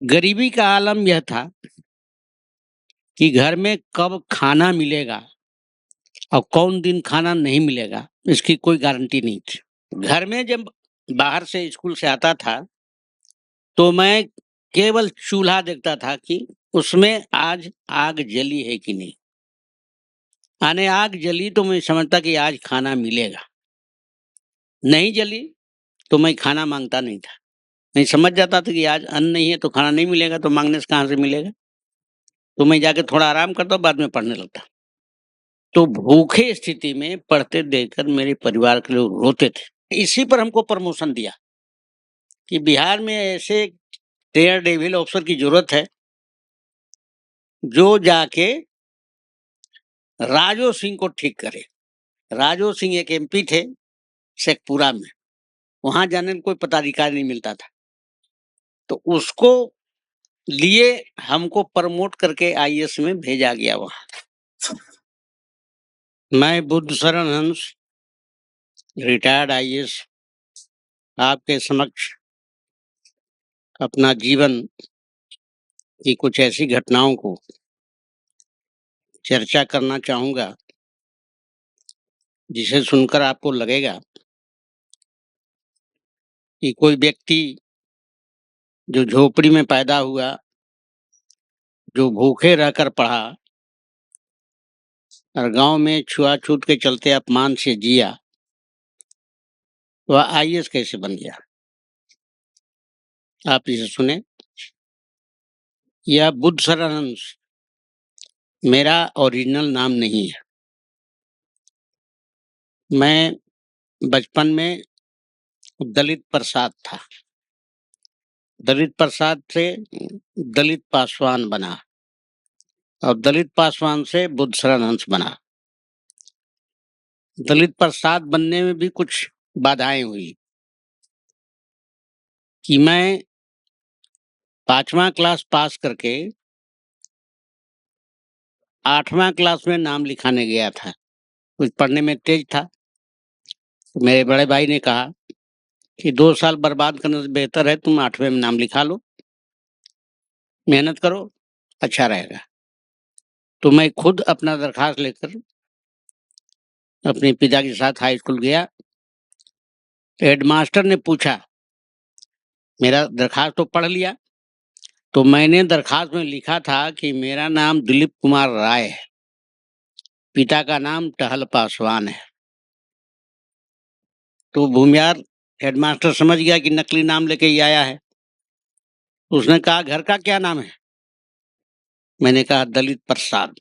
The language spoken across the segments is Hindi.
गरीबी का आलम यह था कि घर में कब खाना मिलेगा और कौन दिन खाना नहीं मिलेगा, इसकी कोई गारंटी नहीं थी। घर में जब बाहर से स्कूल से आता था, तो मैं केवल चूल्हा देखता था कि उसमें आज आग जली है कि नहीं। आग जली तो मैं समझता कि आज खाना मिलेगा, नहीं जली तो मैं खाना माँगता नहीं था। मैं समझ जाता था कि आज अन्न नहीं है तो खाना नहीं मिलेगा, तो माँगने से कहाँ से मिलेगा? तो मैं जाके थोड़ा आराम करता, बाद में पढ़ने लगता। तो भूखे स्थिति में पढ़ते देखकर मेरे परिवार के लोग रोते थे। इसी पर हमको प्रमोशन दिया कि बिहार में ऐसे डेयर डेविल ऑफिसर की जरूरत है, जो जाके राजो सिंह को ठीक करे। राजो सिंह एक एमपी थे शेखपुरा में, वहां जाने में कोई पदाधिकारी नहीं मिलता था, तो उसको लिए हमको प्रमोट करके आईएएस में भेजा गया वहां। मैं बुद्ध शरण हंस, रिटायर्ड आईएएस, आपके समक्ष अपना जीवन की कुछ ऐसी घटनाओं को चर्चा करना चाहूँगा, जिसे सुनकर आपको लगेगा कि कोई व्यक्ति जो झोपड़ी में पैदा हुआ, जो भूखे रहकर पढ़ा और गाँव में छुआ-छूत के चलते अपमान से जिया, वह आईएएस कैसे बन गया? आप इसे सुनें। यह बुद्ध शरण हंस मेरा ओरिजिनल नाम नहीं है। मैं बचपन में दलित प्रसाद था। दलित प्रसाद से दलित पासवान बना और दलित पासवान से बुद्ध शरण हंस बना। दलित प्रसाद बनने में भी कुछ बाधाएं हुई कि मैं 5वां क्लास पास करके 8वां क्लास में नाम लिखाने गया था। कुछ पढ़ने में तेज था, तो मेरे बड़े भाई ने कहा कि 2 साल बर्बाद करने से बेहतर है तुम 8वें में नाम लिखा लो, मेहनत करो, अच्छा रहेगा। तो मैं खुद अपना दरखास्त लेकर अपने पिता के साथ हाई स्कूल गया। हेडमास्टर ने पूछा, मेरा दरखास्त तो पढ़ लिया, तो मैंने दरखास्त में लिखा था कि मेरा नाम दिलीप कुमार राय है, पिता का नाम टहल पासवान है। तो भूमियार हेडमास्टर समझ गया कि नकली नाम लेके ही आया है। उसने कहा, घर का क्या नाम है? मैंने कहा, दलित प्रसाद।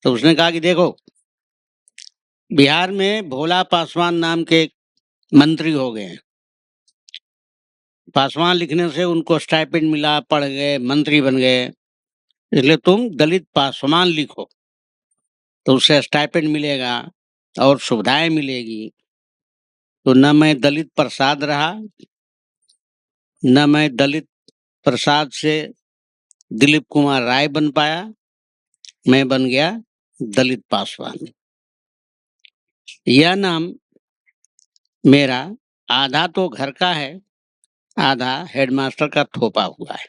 तो उसने कहा कि देखो, बिहार में भोला पासवान नाम के एक मंत्री हो गए हैं। पासवान लिखने से उनको स्टाइपेंड मिला, पढ़ गए, मंत्री बन गए, इसलिए तुम दलित पासवान लिखो, तो उससे स्टाइपेंड मिलेगा और सुविधाएं मिलेगी। तो न मैं दलित प्रसाद रहा, न मैं दलित प्रसाद से दिलीप कुमार राय बन पाया, मैं बन गया दलित पासवान। यह नाम मेरा आधा तो घर का है, आधा हेडमास्टर का थोपा हुआ है।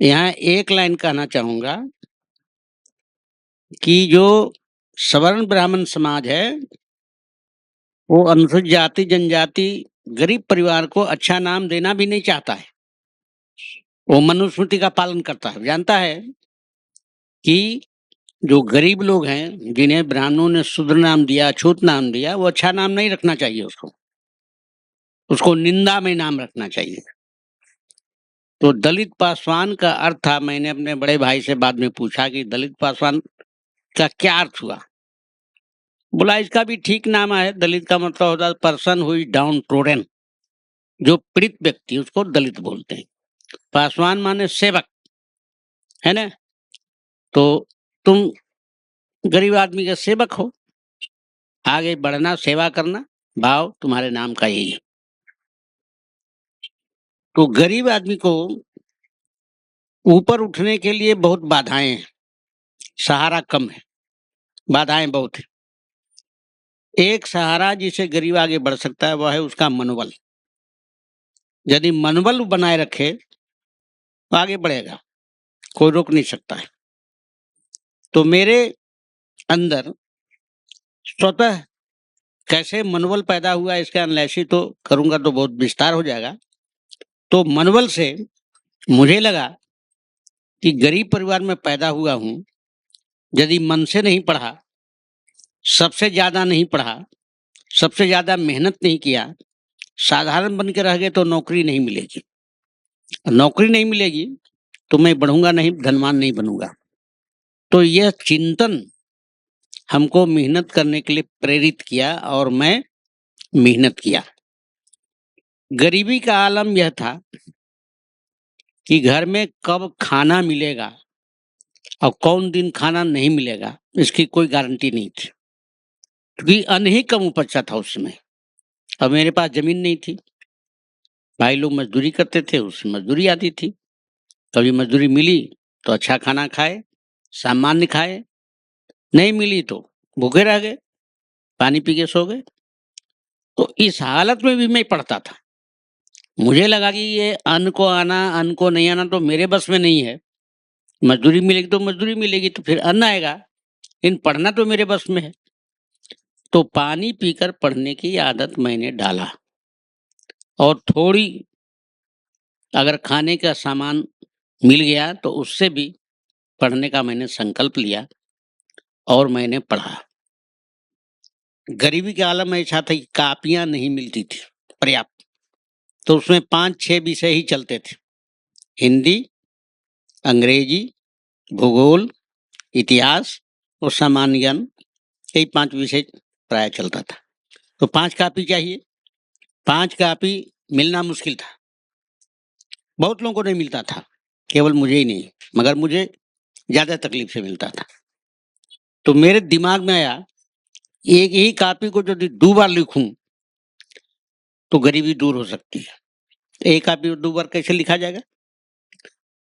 यहाँ एक लाइन कहना चाहूंगा कि जो सवर्ण ब्राह्मण समाज है, वो अनुसूचित जाति जनजाति गरीब परिवार को अच्छा नाम देना भी नहीं चाहता है। वो मनुस्मृति का पालन करता है, जानता है कि जो गरीब लोग हैं, जिन्हें ब्राह्मणों ने शूद्र नाम दिया, अछूत नाम दिया, वो अच्छा नाम नहीं रखना चाहिए उसको, उसको निंदा में नाम रखना चाहिए। तो दलित पासवान का अर्थ था, मैंने अपने बड़े भाई से बाद में पूछा कि दलित पासवान का क्या अर्थ हुआ? बोला, इसका भी ठीक नाम है। दलित का मतलब होता है person who is down trodden, जो पीड़ित व्यक्ति, उसको दलित बोलते हैं। पासवान माने सेवक, है ना? तो तुम गरीब आदमी के सेवक हो, आगे बढ़ना, सेवा करना, भाव तुम्हारे नाम का यही है। तो गरीब आदमी को ऊपर उठने के लिए बहुत बाधाएं हैं, सहारा कम है, बाधाएं बहुत है। एक सहारा जिसे गरीब आगे बढ़ सकता है, वह है उसका मनोबल। यदि मनोबल बनाए रखे तो आगे बढ़ेगा, कोई रोक नहीं सकता है। तो मेरे अंदर स्वतः कैसे मनोबल पैदा हुआ इसका एनालिसिस तो करूंगा तो बहुत विस्तार हो जाएगा। तो मनोबल से मुझे लगा कि गरीब परिवार में पैदा हुआ हूं, यदि मन से नहीं पढ़ा, सबसे ज्यादा नहीं पढ़ा, सबसे ज्यादा मेहनत नहीं किया, साधारण बन के रह गए तो नौकरी नहीं मिलेगी। नौकरी नहीं मिलेगी तो मैं बढ़ूंगा नहीं, धनवान नहीं बनूंगा। तो यह चिंतन हमको मेहनत करने के लिए प्रेरित किया और मैं मेहनत किया। गरीबी का आलम यह था कि घर में कब खाना मिलेगा और कौन दिन खाना नहीं मिलेगा इसकी कोई गारंटी नहीं थी, क्योंकि अन्न ही कम उपजता था उस समय। अब मेरे पास जमीन नहीं थी, भाई लोग मजदूरी करते थे, उससे मजदूरी आती थी। कभी मजदूरी मिली तो अच्छा खाना खाए, सामान्य खाए, नहीं मिली तो भूखे रह गए, पानी पी के सो गए। तो इस हालत में भी मैं पढ़ता था। मुझे लगा कि ये अन्न को आना, अन्न को नहीं आना तो मेरे बस में नहीं है। मजदूरी मिलेगी तो मजदूरी मिलेगी, तो फिर अन्न आएगा, लेकिन पढ़ना तो मेरे बस में है। तो पानी पीकर पढ़ने की आदत मैंने डाला और थोड़ी अगर खाने का सामान मिल गया तो उससे भी पढ़ने का मैंने संकल्प लिया और मैंने पढ़ा। गरीबी के आलम में ऐसा था कि कापियां नहीं मिलती थी पर्याप्त, तो उसमें 5-6 विषय ही चलते थे, हिंदी, अंग्रेजी, भूगोल, इतिहास और सामान्य ज्ञान, यही 5 विषय प्राय चलता था। तो 5 कापी चाहिए, 5 कापी मिलना मुश्किल था, बहुत लोगों को नहीं मिलता था, केवल मुझे ही नहीं, मगर मुझे ज्यादा तकलीफ से मिलता था। तो मेरे दिमाग में आया, एक ही कापी को यदि 2 बार लिखूं तो गरीबी दूर हो सकती है। एक कापी को 2 बार कैसे लिखा जाएगा?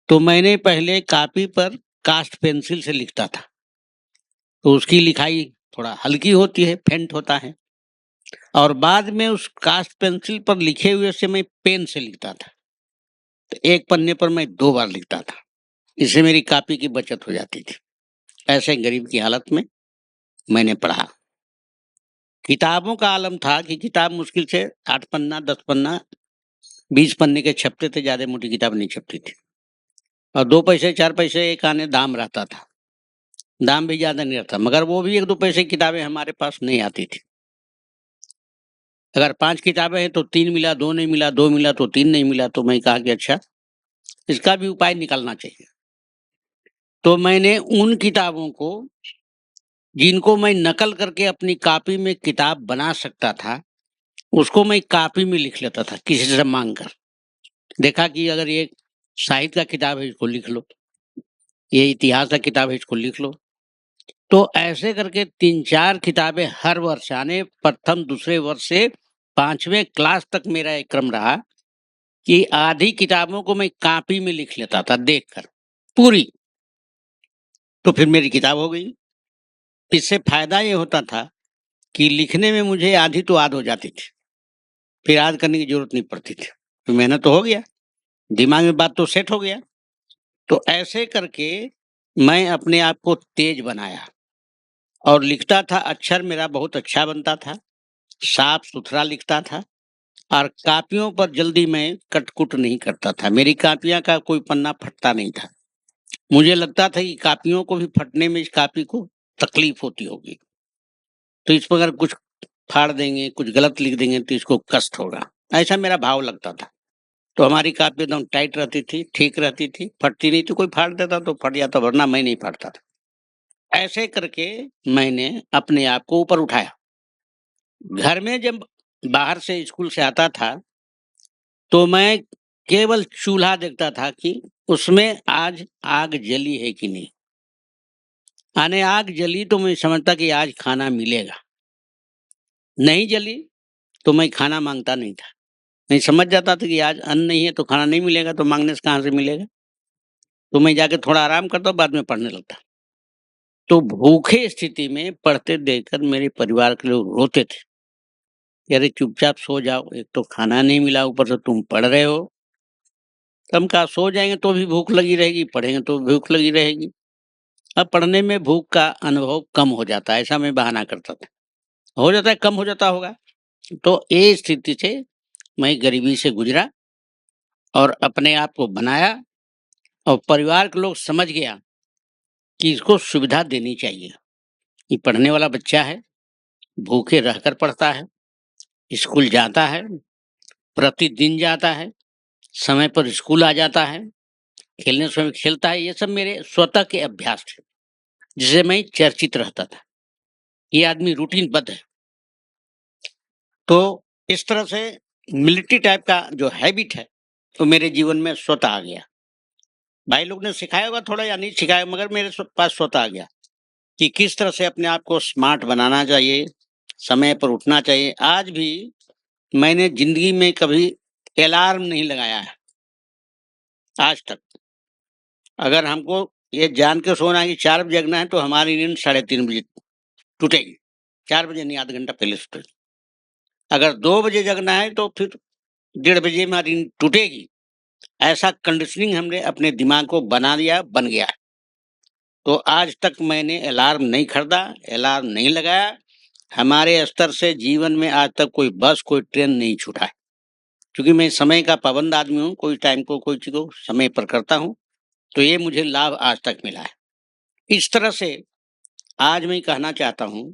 तो मैंने पहले कापी पर कास्ट पेंसिल से लिखता था, तो उसकी लिखाई थोड़ा हल्की होती है, फेंट होता है, और बाद में उस कास्ट पेंसिल पर लिखे हुए से मैं पेन से लिखता था। तो एक पन्ने पर मैं 2 बार लिखता था, इससे मेरी कापी की बचत हो जाती थी। ऐसे गरीब की हालत में मैंने पढ़ा। किताबों का आलम था कि किताब मुश्किल से 8 पन्ना, 10 पन्ना, 20 पन्ने के छपते थे, ज्यादा मोटी किताब नहीं छपती थी। और 2 पैसे 4 पैसे एक आने दाम रहता था, दाम भी ज्यादा नहीं रहता, मगर वो भी 1-2 पैसे की किताबें हमारे पास नहीं आती थी। अगर 5 किताबें हैं तो 3 मिला, 2 नहीं मिला, 2 मिला तो 3 नहीं मिला, तो मैं कहा कि अच्छा, इसका भी उपाय निकालना चाहिए। तो मैंने उन किताबों को जिनको मैं नकल करके अपनी कॉपी में किताब बना सकता था, उसको मैं कॉपी में लिख लेता था किसी से मांग कर। देखा कि अगर ये साहित्य का किताब है, इसको लिख लो, ये इतिहास का किताब है, इसको लिख लो। तो ऐसे करके 3-4 किताबें हर वर्ष, यानी प्रथम दूसरे वर्ष से 5वें क्लास तक मेरा एक क्रम रहा कि आधी किताबों को मैं कॉपी में लिख लेता था देखकर पूरी। तो फिर मेरी किताब हो गई। इससे फायदा ये होता था कि लिखने में मुझे आधी तो याद हो जाती थी, फिर याद करने की जरूरत नहीं पड़ती थी, तो मेहनत तो हो गया, दिमाग में बात तो सेट हो गया। तो ऐसे करके मैं अपने आप को तेज बनाया और लिखता था। अक्षर मेरा बहुत अच्छा बनता था, साफ सुथरा लिखता था, और कापियों पर जल्दी मैं कटकुट नहीं करता था। मेरी कापियां का कोई पन्ना फटता नहीं था। मुझे लगता था कि कापियों को भी फटने में इस कापी को तकलीफ होती होगी, तो इस पर अगर कुछ फाड़ देंगे, कुछ गलत लिख देंगे तो इसको कष्ट होगा, ऐसा मेरा भाव लगता था। तो हमारी कापी एकदम टाइट रहती थी, ठीक रहती थी, फटती नहीं थी। कोई फाड़ देता तो फट जाता, वरना मैं नहीं फाड़ता था। ऐसे करके मैंने अपने आप को ऊपर उठाया। घर में जब बाहर से स्कूल से आता था तो मैं केवल चूल्हा देखता था कि उसमें आज आग जली है कि नहीं। आने आग जली तो मैं समझता कि आज खाना मिलेगा, नहीं जली तो मैं खाना मांगता नहीं था। मैं समझ जाता था कि आज अन्न नहीं है तो खाना नहीं मिलेगा, तो मांगने से कहाँ से मिलेगा। तो मैं जाके थोड़ा आराम करता, बाद में पढ़ने लगता। तो भूखे स्थिति में पढ़ते देखकर मेरे परिवार के लोग रोते थे कि अरे चुपचाप सो जाओ, एक तो खाना नहीं मिला, ऊपर से तुम पढ़ रहे हो। तो हम कहा सो जाएँगे तो भी भूख लगी रहेगी, पढ़ेंगे तो भूख लगी रहेगी। अब पढ़ने में भूख का अनुभव कम हो जाता है, ऐसा मैं बहाना करता था। हो जाता है, कम हो जाता होगा। तो ये स्थिति से मैं गरीबी से गुज़रा और अपने आप को बनाया और परिवार के लोग समझ गया कि इसको सुविधा देनी चाहिए। ये पढ़ने वाला बच्चा है, भूखे रहकर पढ़ता है, स्कूल जाता है, प्रतिदिन जाता है, समय पर स्कूल आ जाता है, खेलने समय खेलता है। ये सब मेरे स्वतः के अभ्यास थे, जिससे मैं चर्चित रहता था। ये आदमी रूटीनबद्ध है। तो इस तरह से मिलिट्री टाइप का जो हैबिट है, वो मेरे जीवन में स्वतः आ गया। भाई लोग ने सिखाया होगा थोड़ा या नहीं सिखाया, मगर मेरे पास स्वतः आ गया कि किस तरह से अपने आप को स्मार्ट बनाना चाहिए, समय पर उठना चाहिए। आज भी मैंने ज़िंदगी में कभी अलार्म नहीं लगाया है, आज तक। अगर हमको ये जान के सोना है कि 4 बजे जगना है, तो हमारी नींद साढ़े 3 बजे टूटेगी। 4 बजे नहीं, आधा घंटा पहले से टूटेगी। अगर 2 बजे जगना है, तो फिर 1:30 बजे हमारी नींद टूटेगी। ऐसा कंडीशनिंग हमने अपने दिमाग को बना लिया, बन गया है। तो आज तक मैंने अलार्म नहीं खरीदा, अलार्म नहीं लगाया। हमारे स्तर से जीवन में आज तक कोई बस, कोई ट्रेन नहीं छूटा है। क्योंकि मैं समय का पाबंद आदमी हूँ, कोई टाइम को, कोई चीज़ को समय पर करता हूँ, तो ये मुझे लाभ आज तक मिला है। इस तरह से आज मैं कहना चाहता हूँ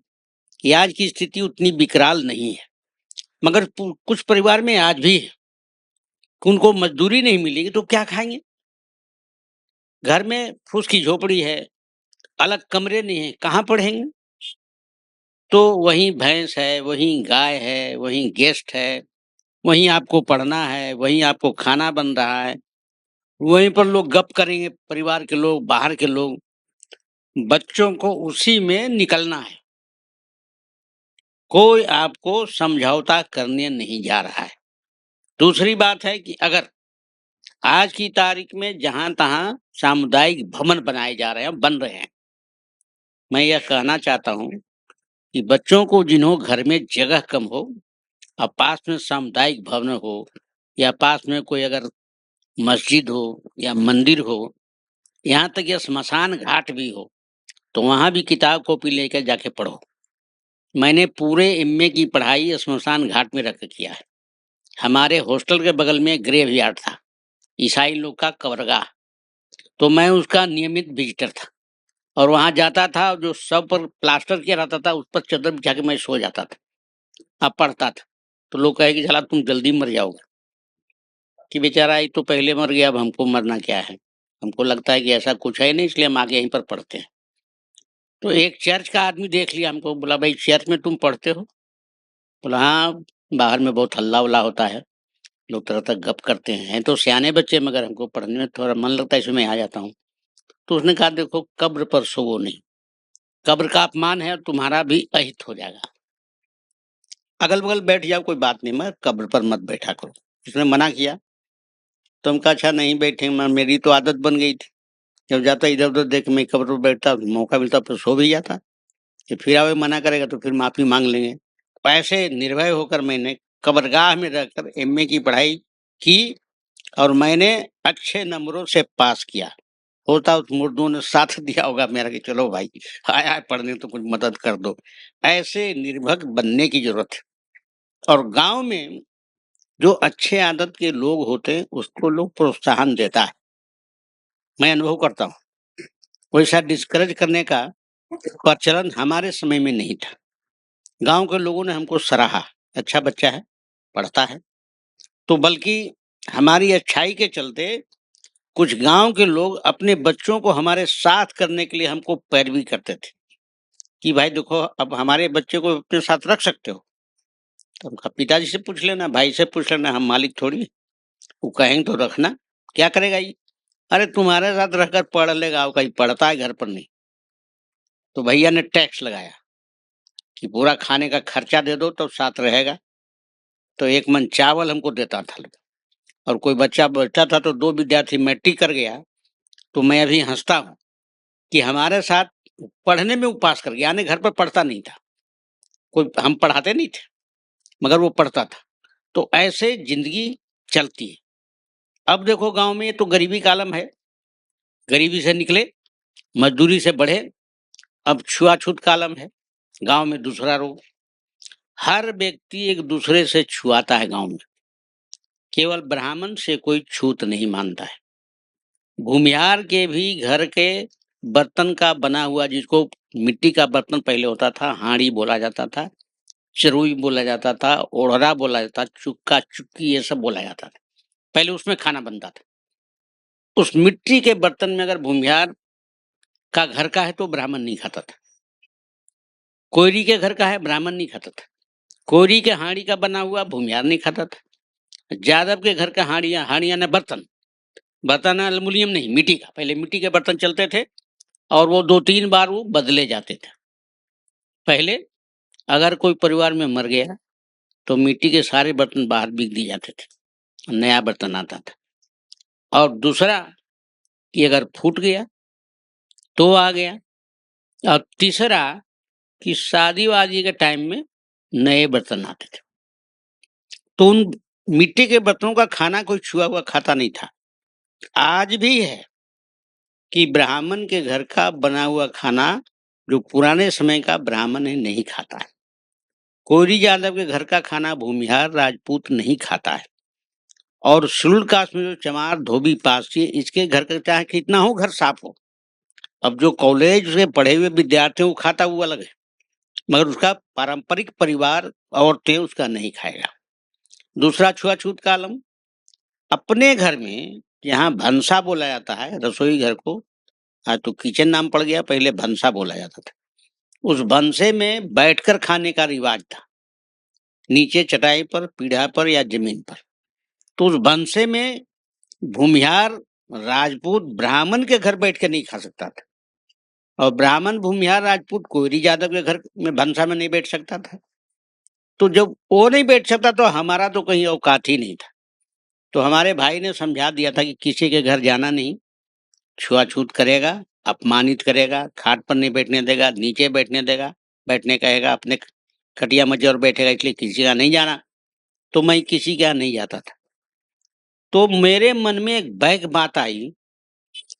कि आज की स्थिति उतनी विकराल नहीं है, मगर कुछ परिवार में आज भी है कि उनको मजदूरी नहीं मिलेगी तो क्या खाएँगे? घर में फूस की झोपड़ी है, अलग कमरे नहीं है, कहाँ पढ़ेंगे? तो वहीं भैंस है, वहीं गाय है, वहीं गेस्ट है, वहीं आपको पढ़ना है, वहीं आपको खाना बन रहा है, वहीं पर लोग गप करेंगे, परिवार के लोग, बाहर के लोग। बच्चों को उसी में निकलना है। कोई आपको समझौता करने नहीं जा रहा है। दूसरी बात है कि अगर आज की तारीख में जहाँ-तहाँ सामुदायिक भवन बनाए जा रहे हैं, बन रहे हैं। मैं यह कहना चाहता हूँ कि बच्चों को जिन्हों घर में जगह कम हो, अब पास में सामुदायिक भवन हो या पास में कोई अगर मस्जिद हो या मंदिर हो, यहाँ तक या स्मशान घाट भी हो, तो वहाँ भी किताब कॉपी लेकर जाके पढ़ो। मैंने पूरे एमए की पढ़ाई स्मशान घाट में रख के किया है। हमारे हॉस्टल के बगल में ग्रेवयार्ड था, ईसाई लोग का कब्रगाह, तो मैं उसका नियमित विजिटर था और वहाँ जाता था, जो सब पर प्लास्टर किया रहता था, उस पर चादर बिछा के मैं सो जाता था, अब पढ़ता था। तो लोग कहे कि साला तुम जल्दी मर जाओगे, कि बेचारा ये तो पहले मर गया, अब हमको मरना क्या है? हमको लगता है कि ऐसा कुछ है नहीं, इसलिए हम आगे यहीं पर पढ़ते हैं। तो एक चर्च का आदमी देख लिया हमको, बोला, "भाई चर्च में तुम पढ़ते हो?" बोला, "हाँ, बाहर में बहुत हल्ला-उल्ला होता है, लोग तरह-तरह गप करते हैं।" हैं तो सयाने बच्चे, मगर हमको पढ़ने में थोड़ा मन लगता है, इसमें मैं आ जाता हूँ। तो उसने कहा, "देखो, कब्र पर सोवो नहीं, कब्र का अपमान है और तुम्हारा भी अहित हो जाएगा। अगल-बगल बैठ जाओ, कोई बात नहीं, मगर कब्र पर मत बैठा करो।" उसने मना किया, तो हम कहा, "अच्छा नहीं बैठेंगे।" मेरी तो आदत बन गई थी, जब जाता इधर-उधर देख मैं कब्र पर बैठता, मौका मिलता तो सो भी जाता। कि फिर आगे मना करेगा तो फिर माफ़ी माँग लेंगे। ऐसे निर्भय होकर मैंने कब्रगाह में रहकर एमए की पढ़ाई की और मैंने अच्छे नंबरों से पास किया। होता उस मुर्दों ने साथ दिया होगा मेरा कि चलो भाई, आया है पढ़ने तो कुछ मदद कर दो। ऐसे निर्भक बनने की ज़रूरत है और गाँव में जो अच्छे आदत के लोग होते हैं, उसको लोग प्रोत्साहन देता है। मैं अनुभव करता हूँ। वैसा डिस्करेज करने का प्रचलन हमारे समय में नहीं था। गाँव के लोगों ने हमको सराहा, अच्छा बच्चा है, पढ़ता है। तो बल्कि हमारी अच्छाई के चलते कुछ गाँव के लोग अपने बच्चों को हमारे साथ करने के लिए हमको पैरवी करते थे, कि भाई देखो, अब हमारे बच्चे को अपने साथ रख सकते हो? तो हम कहा, पिताजी से पूछ लेना, भाई से पूछ लेना, हम मालिक थोड़ी हैं, वो कहेंगे तो रखना। क्या करेगा ये? अरे तुम्हारे साथ रहकर पढ़ लेगा, वो कहीं पढ़ता है घर पर नहीं। तो भैया ने टैक्स लगाया कि पूरा खाने का खर्चा दे दो तब साथ रहेगा। तो 1 मन चावल हमको देता था। और कोई बच्चा बैठा था तो 2 विद्यार्थी मैट्रिक कर गया, तो मैं अभी हँसता हूँ कि हमारे साथ पढ़ने में वो पास कर गया, यानी घर पर पढ़ता नहीं था। कोई हम पढ़ाते नहीं थे, मगर वो पढ़ता था। तो ऐसे जिंदगी चलती है। अब देखो गांव में तो गरीबी का आलम है, गरीबी से निकले, मजदूरी से बढ़े, अब छुआछूत का आलम है। गांव में दूसरा रोग, हर व्यक्ति एक दूसरे से छुआता है गांव में, केवल ब्राह्मण से कोई छूत नहीं मानता है। भूमिहार के भी घर के बर्तन का बना हुआ, जिसको मिट्टी का बर्तन पहले होता था, हांडी बोला जाता था, चरुई बोला जाता था, ओढ़रा बोला जाता था, चुक्का चुक्की ये सब बोला जाता था। पहले उसमें खाना बनता था। उस मिट्टी के बर्तन में अगर भूमिहार का घर का है तो ब्राह्मण नहीं खाता था। कोयरी के घर का है, ब्राह्मण नहीं खाता था। कोयरी के हांडी का बना हुआ भूमिहार नहीं खाता था। यादव के घर का हांडिया ने बर्तन, बर्तन एल्युमिनियम नहीं, मिट्टी का, पहले मिट्टी के बर्तन चलते थे और वो 2-3 बार वो बदले जाते थे। पहले अगर कोई परिवार में मर गया तो मिट्टी के सारे बर्तन बाहर बिक दिए जाते थे, नया बर्तन आता था। और दूसरा कि अगर फूट गया तो आ गया। और तीसरा कि शादी वादी के टाइम में नए बर्तन आते थे। तो उन मिट्टी के बर्तनों का खाना कोई छुआ हुआ खाता नहीं था। आज भी है कि ब्राह्मण के घर का बना हुआ खाना जो पुराने समय का ब्राह्मण है नहीं खाता है। कोयरी यादव के घर का खाना भूमिहार राजपूत नहीं खाता है। और शेड्यूल कास्ट में जो चमार धोबी पासी, इसके घर का चाहे कितना हो घर साफ हो, अब जो कॉलेज से पढ़े हुए विद्यार्थी वो खाता वो अलग है, मगर उसका पारंपरिक परिवार औरतें उसका नहीं खाएगा। दूसरा छुआछूत का आलम, अपने घर में यहाँ भंसा बोला जाता है, रसोई घर को आज तो किचन नाम पड़ गया, पहले भंसा बोला जाता था। उस भंसे में बैठकर खाने का रिवाज था, नीचे चटाई पर, पीढ़ा पर या जमीन पर। तो उस भंसे में भूमिहार राजपूत ब्राह्मण के घर बैठ के नहीं खा सकता था, और ब्राह्मण भूमिहार राजपूत कोयरी यादव के घर में भंसा में नहीं बैठ सकता था। तो जब वो नहीं बैठ सकता तो हमारा तो कहीं औकात ही नहीं था। तो हमारे भाई ने समझा दिया था कि किसी के घर जाना नहीं, छुआछूत करेगा, अपमानित करेगा, खाट पर नहीं बैठने देगा, नीचे बैठने देगा, बैठने कहेगा, अपने खटिया मजे और बैठेगा, इसलिए किसी का नहीं जाना। तो मैं किसी के यहाँ नहीं जाता था। तो मेरे मन में एक बैक बात आई,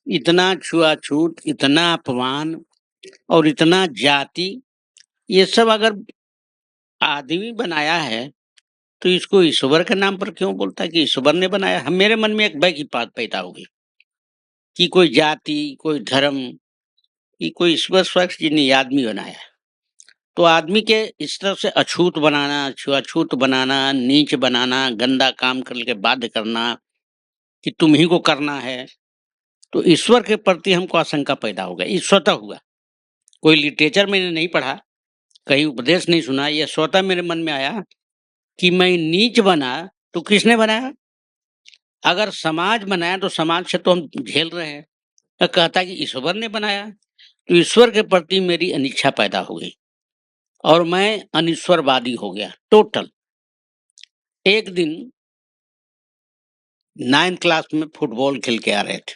इतना छुआछूत, इतना अपमान और इतना जाति, ये सब अगर आदमी बनाया है तो इसको ईश्वर के नाम पर क्यों बोलता है कि ईश्वर ने बनाया? हम, मेरे मन में एक बैक की बात पैदा हो गई कि कोई जाति, कोई धर्म, कि कोई ईश्वर स्वयं जी ने आदमी बनाया है। तो आदमी के इस तरह से अछूत बनाना, छुआछूत बनाना, नीच बनाना, गंदा काम करके बाध्य करना कि तुम ही को करना है, तो ईश्वर के प्रति हमको आशंका पैदा हो गई। स्वतः हुआ, कोई लिटरेचर मैंने नहीं पढ़ा, कहीं उपदेश नहीं सुना, यह स्वतः मेरे मन में आया कि मैं नीच बना तो किसने बनाया? अगर समाज बनाया तो समाज से तो हम झेल रहे हैं। तो कहता कि ईश्वर ने बनाया, तो ईश्वर के प्रति मेरी अनिच्छा पैदा हो गई और मैं अनिश्वरवादी हो गया टोटल। एक दिन 9th क्लास में फुटबॉल खेल के आ रहे थे,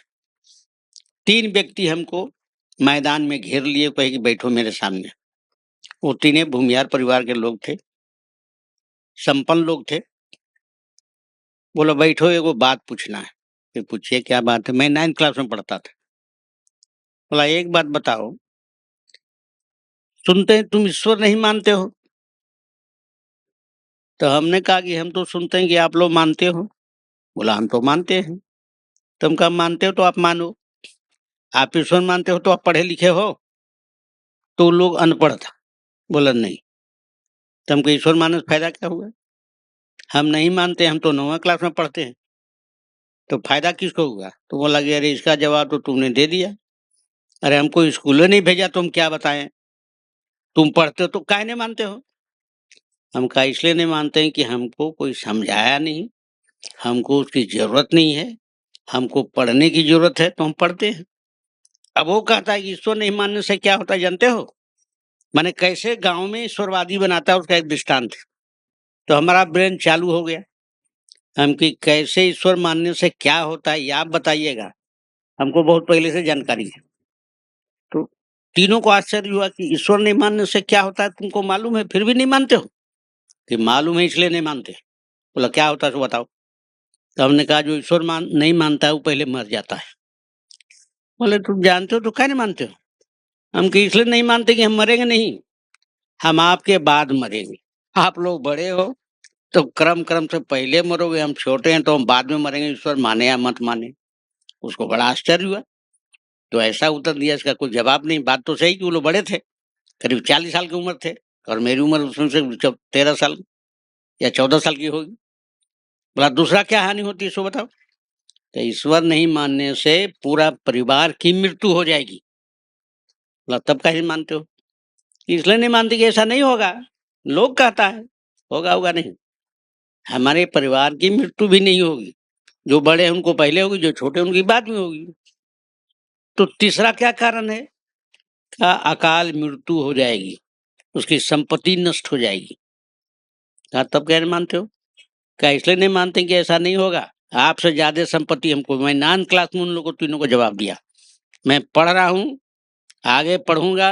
3 व्यक्ति हमको मैदान में घेर लिए, कहे कि बैठो मेरे सामने। वो तीनों भूमिहार परिवार के लोग थे, संपन्न लोग थे। बोला बैठो, एगो बात पूछना है। फिर पूछिए क्या बात है? मैं 9th क्लास में पढ़ता था। बोला एक बात बताओ, सुनते हैं तुम ईश्वर नहीं मानते हो। तो हमने कहा कि हम तो सुनते हैं कि आप लोग मानते हो। बोला हम तो मानते हैं। तुम कब मानते हो तो आप मानो, आप ईश्वर मानते हो तो आप पढ़े लिखे हो। तो वो लोग अनपढ़ था। बोला नहीं, तुमको ईश्वर मानने से फायदा क्या हुआ? हम नहीं मानते, हम तो 9वीं क्लास में पढ़ते हैं, तो फायदा किसको हुआ? तो बोला कि अरे इसका जवाब तो तुमने दे दिया। अरे हमको स्कूल नहीं भेजा, तुम क्या बताएं? तुम पढ़ते हो तो काहे नहीं मानते हो? हम कहा इसलिए नहीं मानते हैं कि हमको कोई समझाया नहीं, हमको उसकी जरूरत नहीं है, हमको पढ़ने की जरूरत है तो हम पढ़ते हैं। अब वो कहता है कि ईश्वर नहीं मानने से क्या होता है जानते हो? माने कैसे गांव में ईश्वरवादी बनाता है, उसका एक दृष्टांत है। तो हमारा ब्रेन चालू हो गया, हम कि कैसे ईश्वर मानने से क्या होता है ये आप बताइएगा, हमको बहुत पहले से जानकारी है। तो तीनों को आश्चर्य हुआ कि ईश्वर नहीं मानने से क्या होता है तुमको मालूम है, फिर भी नहीं मानते हो? कि मालूम है इसलिए नहीं मानते। बोला क्या होता है सो बताओ। तो हमने कहा जो ईश्वर नहीं मानता है वो पहले मर जाता है। बोले तुम जानते हो तो क्या नहीं मानते हो। हम कि इसलिए नहीं मानते कि हम मरेंगे नहीं, हम आपके बाद मरेंगे। आप लोग बड़े हो तो क्रम क्रम से पहले मरोगे, हम छोटे हैं तो हम बाद में मरेंगे, ईश्वर माने या मत माने। उसको बड़ा आश्चर्य हुआ। तो ऐसा उत्तर दिया, इसका कोई जवाब नहीं। बात तो सही कि वो लोग बड़े थे, करीब 40 साल की उम्र थे, और मेरी उम्र उसमें से 13 साल या 14 साल की होगी। बोला दूसरा क्या हानि होती है सो बताओ। तो ईश्वर नहीं मानने से पूरा परिवार की मृत्यु हो जाएगी। बोला तब कैसे मानते हो। इसलिए नहीं मानते कि ऐसा नहीं होगा, लोग कहता है होगा, होगा नहीं। हमारे परिवार की मृत्यु भी नहीं होगी, जो बड़े हैं उनको पहले होगी, जो छोटे उनकी बाद में होगी। तो तीसरा क्या कारण है, का अकाल मृत्यु हो जाएगी, उसकी संपत्ति नष्ट हो जाएगी। कहा तब क्या नहीं मानते हो। क्या इसलिए नहीं मानते कि ऐसा नहीं होगा, आपसे ज्यादा संपत्ति हमको। मैं 9 क्लास में उन लोगों तीनों को जवाब दिया, मैं पढ़ रहा हूँ, आगे पढ़ूंगा,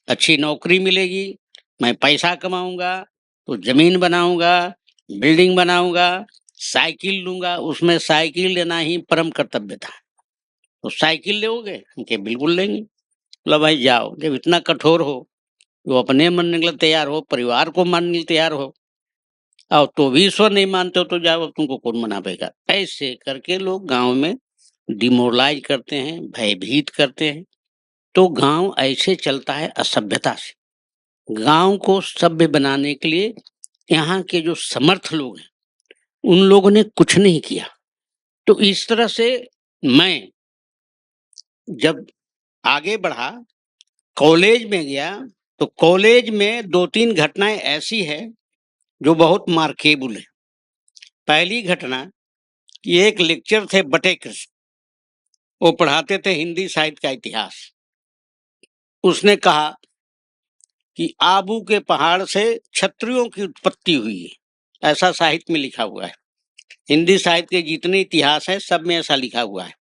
अच्छी नौकरी मिलेगी, मैं पैसा कमाऊंगा, तो जमीन बनाऊंगा, बिल्डिंग बनाऊंगा, साइकिल लूंगा। उसमें साइकिल लेना ही परम कर्तव्य था। तो साइकिल लोगे कि बिल्कुल लेंगे। बोला भाई जाओ, जब इतना कठोर हो तो अपने मानने के लिए तैयार हो, परिवार को मानने के लिए तैयार हो, और तो भी ईश्वर नहीं मानते हो तो जाओ, अब तुमको कौन मना पाएगा। ऐसे करके लोग गांव में डिमोरलाइज करते हैं, भयभीत करते हैं। तो गांव ऐसे चलता है असभ्यता से। गांव को सभ्य बनाने के लिए यहाँ के जो समर्थ लोग हैं उन लोगों ने कुछ नहीं किया। तो इस तरह से मैं जब आगे बढ़ा, कॉलेज में गया, तो कॉलेज में 2-3 घटनाएं ऐसी है जो बहुत मार्केबल है। पहली घटना कि एक लेक्चर थे बटे कृष्ण, वो पढ़ाते थे हिंदी साहित्य का इतिहास। उसने कहा कि आबू के पहाड़ से क्षत्रियों की उत्पत्ति हुई है, ऐसा साहित्य में लिखा हुआ है। हिंदी साहित्य के जितने इतिहास है सब में ऐसा लिखा हुआ है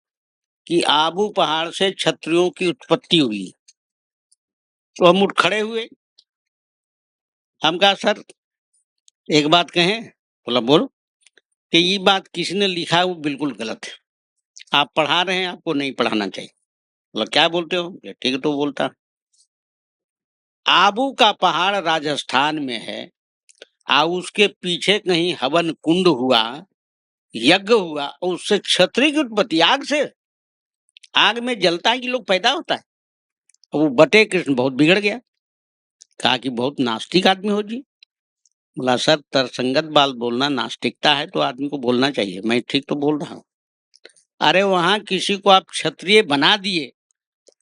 कि आबू पहाड़ से क्षत्रियों की उत्पत्ति हुई। तो हम उठ खड़े हुए, हम कहा सर एक बात कहें। बोला बोलो। कि ये बात किसने लिखा है वो बिल्कुल गलत है, आप पढ़ा रहे हैं, आपको नहीं पढ़ाना चाहिए। बोला क्या बोलते हो। ठीक है तो बोलता, आबू का पहाड़ राजस्थान में है, आ उसके पीछे कहीं हवन कुंड हुआ, यज्ञ हुआ, और उससे क्षत्रिय की उत्पत्ति आग से, आग में जलता है कि लोग पैदा होता है। वो बटे कृष्ण बहुत बिगड़ गया, कहा कि बहुत नास्तिक आदमी हो जी। बोला सर तर्कसंगत बात बोलना नास्तिकता है तो आदमी को बोलना चाहिए, मैं ठीक तो बोल रहा हूँ। अरे वहां किसी को आप क्षत्रिय बना दिए,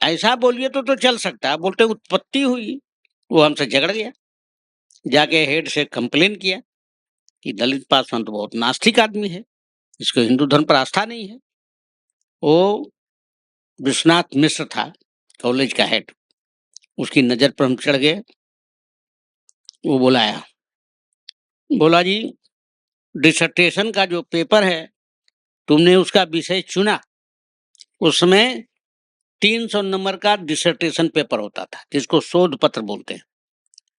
ऐसा बोलिए तो चल सकता है। बोलते उत्पत्ति हुई, वो हमसे झगड़ गया, जाके हेड से कंप्लेन किया कि दलित पासवान तो बहुत नास्तिक आदमी है, इसको हिंदू धर्म पर आस्था नहीं है। वो विश्वनाथ मिश्र था कॉलेज का हेड, उसकी नजर पर हम चढ़ गए। वो बुलाया, बोला जी डिसर्टेशन का जो पेपर है तुमने उसका विषय चुना, उसमें 300 नंबर का डिसर्टेशन पेपर होता था जिसको शोध पत्र बोलते हैं।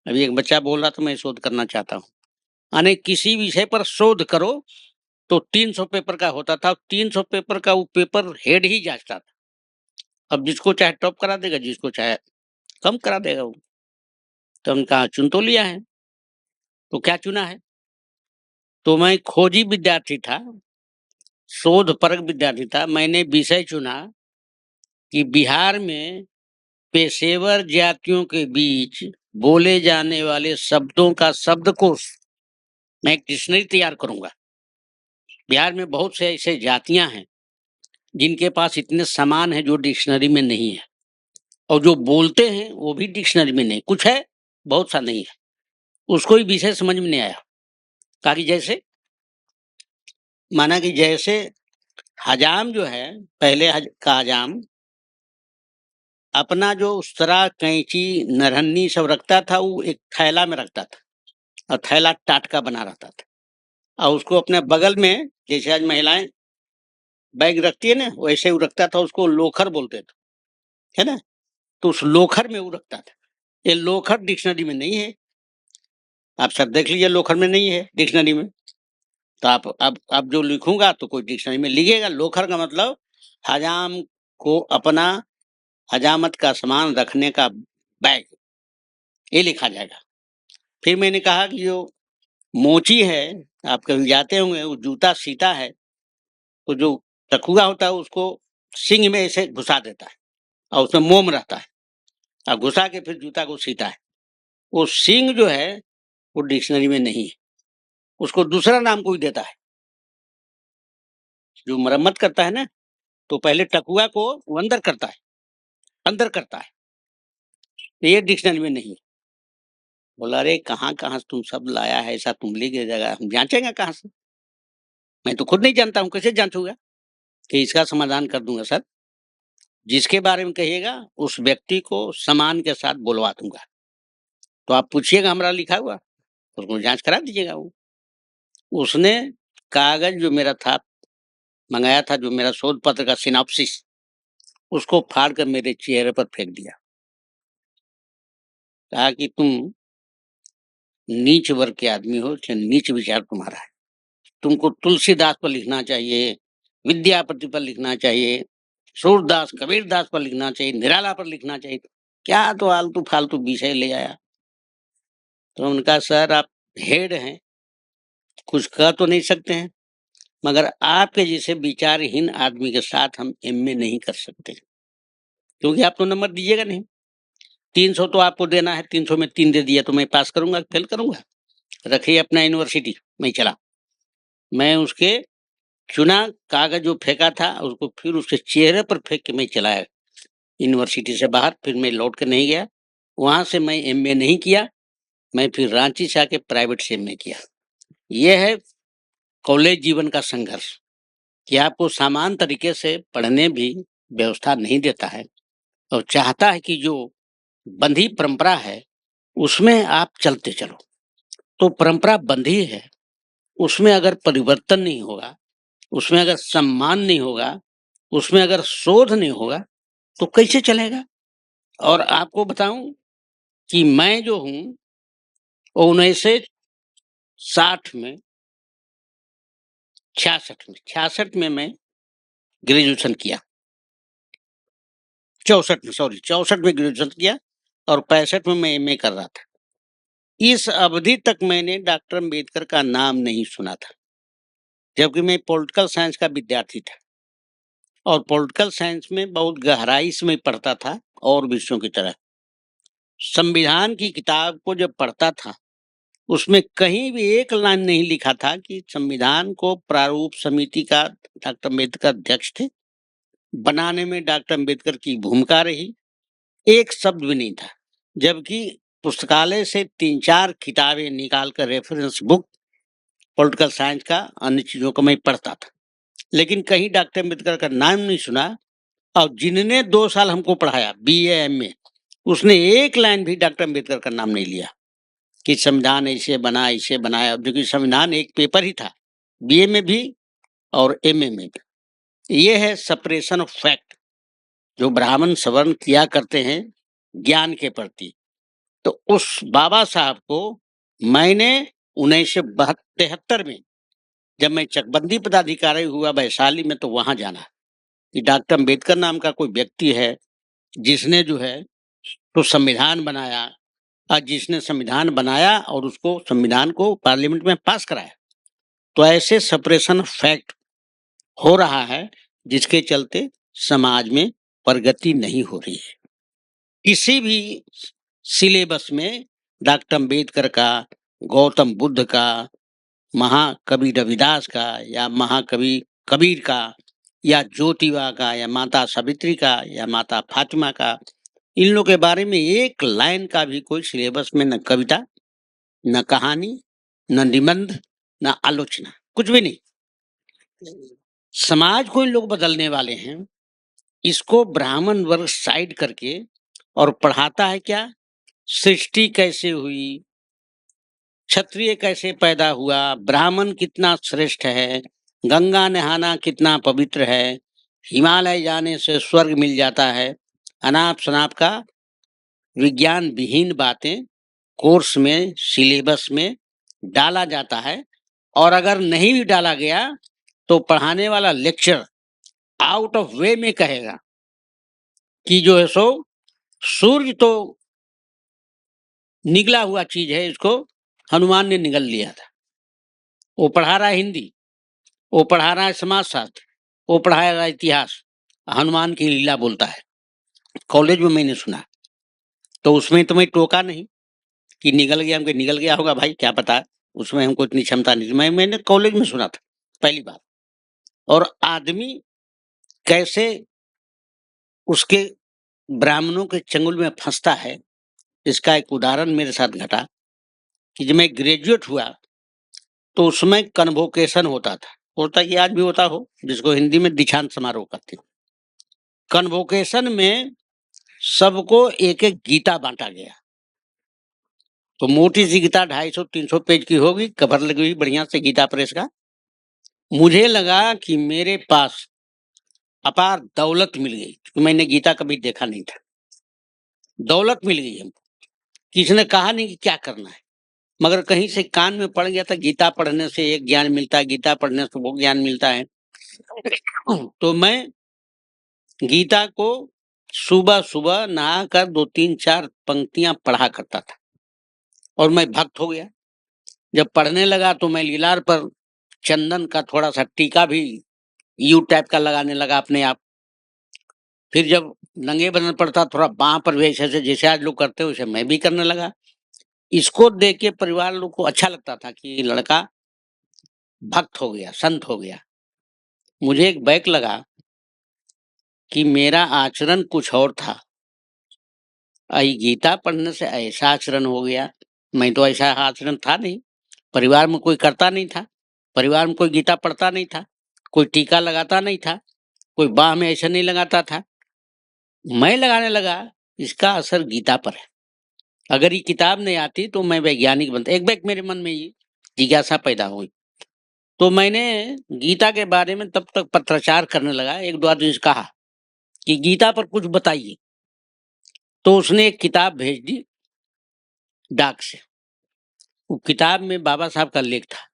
अभी एक बच्चा बोल रहा था मैं शोध करना चाहता हूँ, यानी किसी विषय पर शोध करो तो 300 पेपर का होता था। 300 पेपर का वो पेपर हेड ही जांचता था। अब जिसको चाहे टॉप करा देगा, जिसको चाहे कम करा देगा वो। तो हम कहा चुन तो लिया है, तो क्या चुना है। तो मैं खोजी विद्यार्थी था, शोध परक विद्यार्थी था। मैंने विषय चुना कि बिहार में पेशेवर जातियों के बीच बोले जाने वाले शब्दों का शब्दकोश, मैं एक डिक्शनरी तैयार करूंगा। बिहार में बहुत से ऐसे जातियां हैं जिनके पास इतने समान है जो डिक्शनरी में नहीं है, और जो बोलते हैं वो भी डिक्शनरी में नहीं, कुछ है बहुत सा नहीं है। उसको ही विषय समझ में नहीं आया। कहा कि जैसे माना कि जैसे हजाम जो है, पहले का हजाम अपना जो उस्तरा कैंची नरहन्नी सब रखता था वो एक थैला में रखता था, और थैला टाटका बना रहता था, और उसको अपने बगल में जैसे आज महिलाएं बैग रखती है ना वैसे वो रखता था। उसको लोखर बोलते थे, है ना। तो उस लोखर में वो रखता था। ये लोखर डिक्शनरी में नहीं है। आप सर देख लीजिए, लोखर में नहीं है डिक्शनरी में। तो आप अब जो लिखूंगा तो कोई डिक्शनरी में लिखेगा। लोखर का मतलब हजाम को अपना हजामत का सामान रखने का बैग, ये लिखा जाएगा। फिर मैंने कहा कि जो मोची है, आप कभी जाते होंगे, वो जूता सीता है तो जो टकुआ होता है उसको सिंग में ऐसे घुसा देता है और उसमें मोम रहता है और घुसा के फिर जूता को सीता है। वो सिंग जो है वो डिक्शनरी में नहीं है, उसको दूसरा नाम कोई देता है। जो मरम्मत करता है ना, तो पहले टकुआ को वो अंदर करता है, तो ये डिक्शनरी में नहीं है। बोला, अरे कहाँ कहाँ से तुम सब लाया है, ऐसा तुम लिख जगह हम जांचेंगे कहाँ से, मैं तो खुद नहीं जानता हूँ, कैसे जांचूंगा। कि इसका समाधान कर दूंगा सर, जिसके बारे में कहिएगा उस व्यक्ति को सामान के साथ बुलवा दूंगा, तो आप पूछिएगा हमारा लिखा हुआ, उसको जांच करा दीजिएगा। वो उसने कागज जो मेरा था मंगाया था, जो मेरा शोध पत्र का सिनॉप्सिस, उसको फाड़ कर मेरे चेहरे पर फेंक दिया। कहा कि तुम नीच वर्ग के आदमी हो, नीच विचार तुम्हारा है, तुमको तुलसीदास पर लिखना चाहिए, विद्यापति पर लिखना चाहिए, सूरदास कबीरदास पर लिखना चाहिए, निराला पर लिखना चाहिए। क्या तो आलतू फालतू विषय ले आया। तो उनका सर आप हेड हैं, कुछ कह तो नहीं सकते हैं, मगर आपके जैसे विचारहीन आदमी के साथ हम एमए नहीं कर सकते, क्योंकि आप तो नंबर दीजिएगा नहीं। 300 तो आपको देना है, 300 में 3 दे दिया तो मैं पास करूंगा, फेल करूंगा। रखिए अपना यूनिवर्सिटी, मैं चला। मैं उसके चुना कागज जो फेंका था उसको फिर उसके चेहरे पर फेंक के मैं चला आया यूनिवर्सिटी से बाहर। फिर मैं लौट के नहीं गया, वहां से मैं एमए नहीं किया, मैं फिर रांची से आके प्राइवेट से एमए किया। यह है कॉलेज जीवन का संघर्ष, कि आपको समान तरीके से पढ़ने भी व्यवस्था नहीं देता है और चाहता है कि जो बंधी परंपरा है उसमें आप चलते चलो। तो परंपरा बंधी है, उसमें अगर परिवर्तन नहीं होगा, उसमें अगर सम्मान नहीं होगा, उसमें अगर शोध नहीं होगा तो कैसे चलेगा। और आपको बताऊं कि मैं जो हूं 1960 में 66 में मैं ग्रेजुएशन किया, 64 में ग्रेजुएशन किया और 65 में मैं एमए कर रहा था। इस अवधि तक मैंने डॉक्टर अम्बेडकर का नाम नहीं सुना था, जबकि मैं पॉलिटिकल साइंस का विद्यार्थी था और पॉलिटिकल साइंस में बहुत गहराई से मैं पढ़ता था और विषयों की तरह। संविधान की किताब को जब पढ़ता था उसमें कहीं भी एक लाइन नहीं लिखा था कि संविधान को प्रारूप समिति का डॉक्टर अम्बेडकर अध्यक्ष थे, बनाने में डॉक्टर अम्बेडकर की भूमिका रही, एक शब्द भी नहीं था। जबकि पुस्तकालय से 3-4 किताबें निकाल कर रेफरेंस बुक पॉलिटिकल साइंस का अन्य चीजों को मैं पढ़ता था, लेकिन कहीं डॉक्टर अम्बेडकर का नाम नहीं सुना। और जिनने 2 साल हमको पढ़ाया बीए एमए, उसने एक लाइन भी डॉक्टर अम्बेडकर का नाम नहीं लिया कि संविधान ऐसे बना ऐसे बनाया, क्योंकि संविधान एक पेपर ही था, बीए में भी और एमए में भी। ये है सेपरेशन ऑफ फैक्ट जो ब्राह्मण सवर्ण किया करते हैं ज्ञान के प्रति। तो उस बाबा साहब को मैंने 1973 में जब मैं चकबंदी पदाधिकारी हुआ वैशाली में, तो वहां जाना कि डॉक्टर अम्बेडकर नाम का कोई व्यक्ति है जिसने जो है तो संविधान बनाया, और जिसने संविधान बनाया और उसको संविधान को पार्लियामेंट में पास कराया। तो ऐसे सेपरेशन ऑफ फैक्ट हो रहा है जिसके चलते समाज में प्रगति नहीं हो रही है। किसी भी सिलेबस में डॉक्टर अम्बेडकर का, गौतम बुद्ध का, महाकवि रविदास का, या महाकवि कबीर का, या ज्योतिबा का, या माता सावित्री का, या माता फातिमा का, इन लोगों के बारे में एक लाइन का भी कोई सिलेबस में न कविता, न कहानी, न निबंध, न आलोचना, कुछ भी नहीं। समाज को इन लोग बदलने वाले हैं, इसको ब्राह्मण वर्ग साइड करके और पढ़ाता है क्या, सृष्टि कैसे हुई, क्षत्रिय कैसे पैदा हुआ, ब्राह्मण कितना श्रेष्ठ है, गंगा नहाना कितना पवित्र है, हिमालय जाने से स्वर्ग मिल जाता है, अनाप शनाप का विज्ञान विहीन बातें कोर्स में, सिलेबस में डाला जाता है, और अगर नहीं भी डाला गया तो पढ़ाने वाला लेक्चर आउट ऑफ वे में कहेगा कि जो है सो सूर्य तो निगला हुआ चीज है, इसको हनुमान ने निगल लिया था। वो पढ़ा रहा है हिंदी, वो पढ़ा रहा है समाजशास्त्र, वो पढ़ा रहा है इतिहास, हनुमान की लीला बोलता है। कॉलेज में मैंने सुना, तो उसमें तो मैं टोका नहीं कि निगल गया, हमको निगल गया होगा भाई, क्या पता, उसमें हमको इतनी क्षमता नहीं थी। मैंने कॉलेज में सुना था पहली बार। और आदमी कैसे उसके ब्राह्मणों के चंगुल में फंसता है, इसका एक उदाहरण मेरे साथ घटा कि जब मैं ग्रेजुएट हुआ तो उसमें कन्वोकेशन होता था, होता कि आज भी होता हो, जिसको हिंदी में दीक्षांत समारोह कहते हैं। कन्वोकेशन में सबको एक एक गीता बांटा गया। तो मोटी सी गीता 250-300 पेज की होगी, कवर लगी हुई बढ़िया से गीता प्रेस का। मुझे लगा कि मेरे पास अपार दौलत मिल गई, क्योंकि मैंने गीता कभी देखा नहीं था। दौलत मिल गई हमको, किसी ने कहा नहीं कि क्या करना है, मगर कहीं से कान में पड़ गया था, गीता पढ़ने से एक ज्ञान मिलता है, गीता पढ़ने से वो ज्ञान मिलता है। तो मैं गीता को सुबह सुबह नहाकर 2-3-4 पंक्तियां पढ़ा करता था, और मैं भक्त हो गया। जब पढ़ने लगा तो मैं लीलार पर चंदन का थोड़ा सा टीका भी यू टाइप का लगाने लगा अपने आप। फिर जब नंगे बदन पड़ता, थोड़ा बाह पर भी ऐसे जैसे आज लोग करते वैसे मैं भी करने लगा। इसको देख के परिवार लोग को अच्छा लगता था कि ये लड़का भक्त हो गया, संत हो गया। मुझे एक बैक लगा कि मेरा आचरण कुछ और था, गीता पढ़ने से ऐसा आचरण हो गया। मैं तो ऐसा आचरण था नहीं, परिवार में कोई करता नहीं था, परिवार में कोई गीता पढ़ता नहीं था, कोई टीका लगाता नहीं था, कोई बाह में ऐसा नहीं लगाता था। मैं लगाने लगा, इसका असर गीता पर है। अगर ये किताब नहीं आती तो मैं वैज्ञानिक बनता। एक बैग मेरे मन में ये जिज्ञासा पैदा हुई, तो मैंने गीता के बारे में तब तक पत्राचार करने लगा। एक दो आदमी से कहा कि गीता पर कुछ बताइए, तो उसने एक किताब भेज दी डाक से। वो किताब में बाबा साहब का लेख था।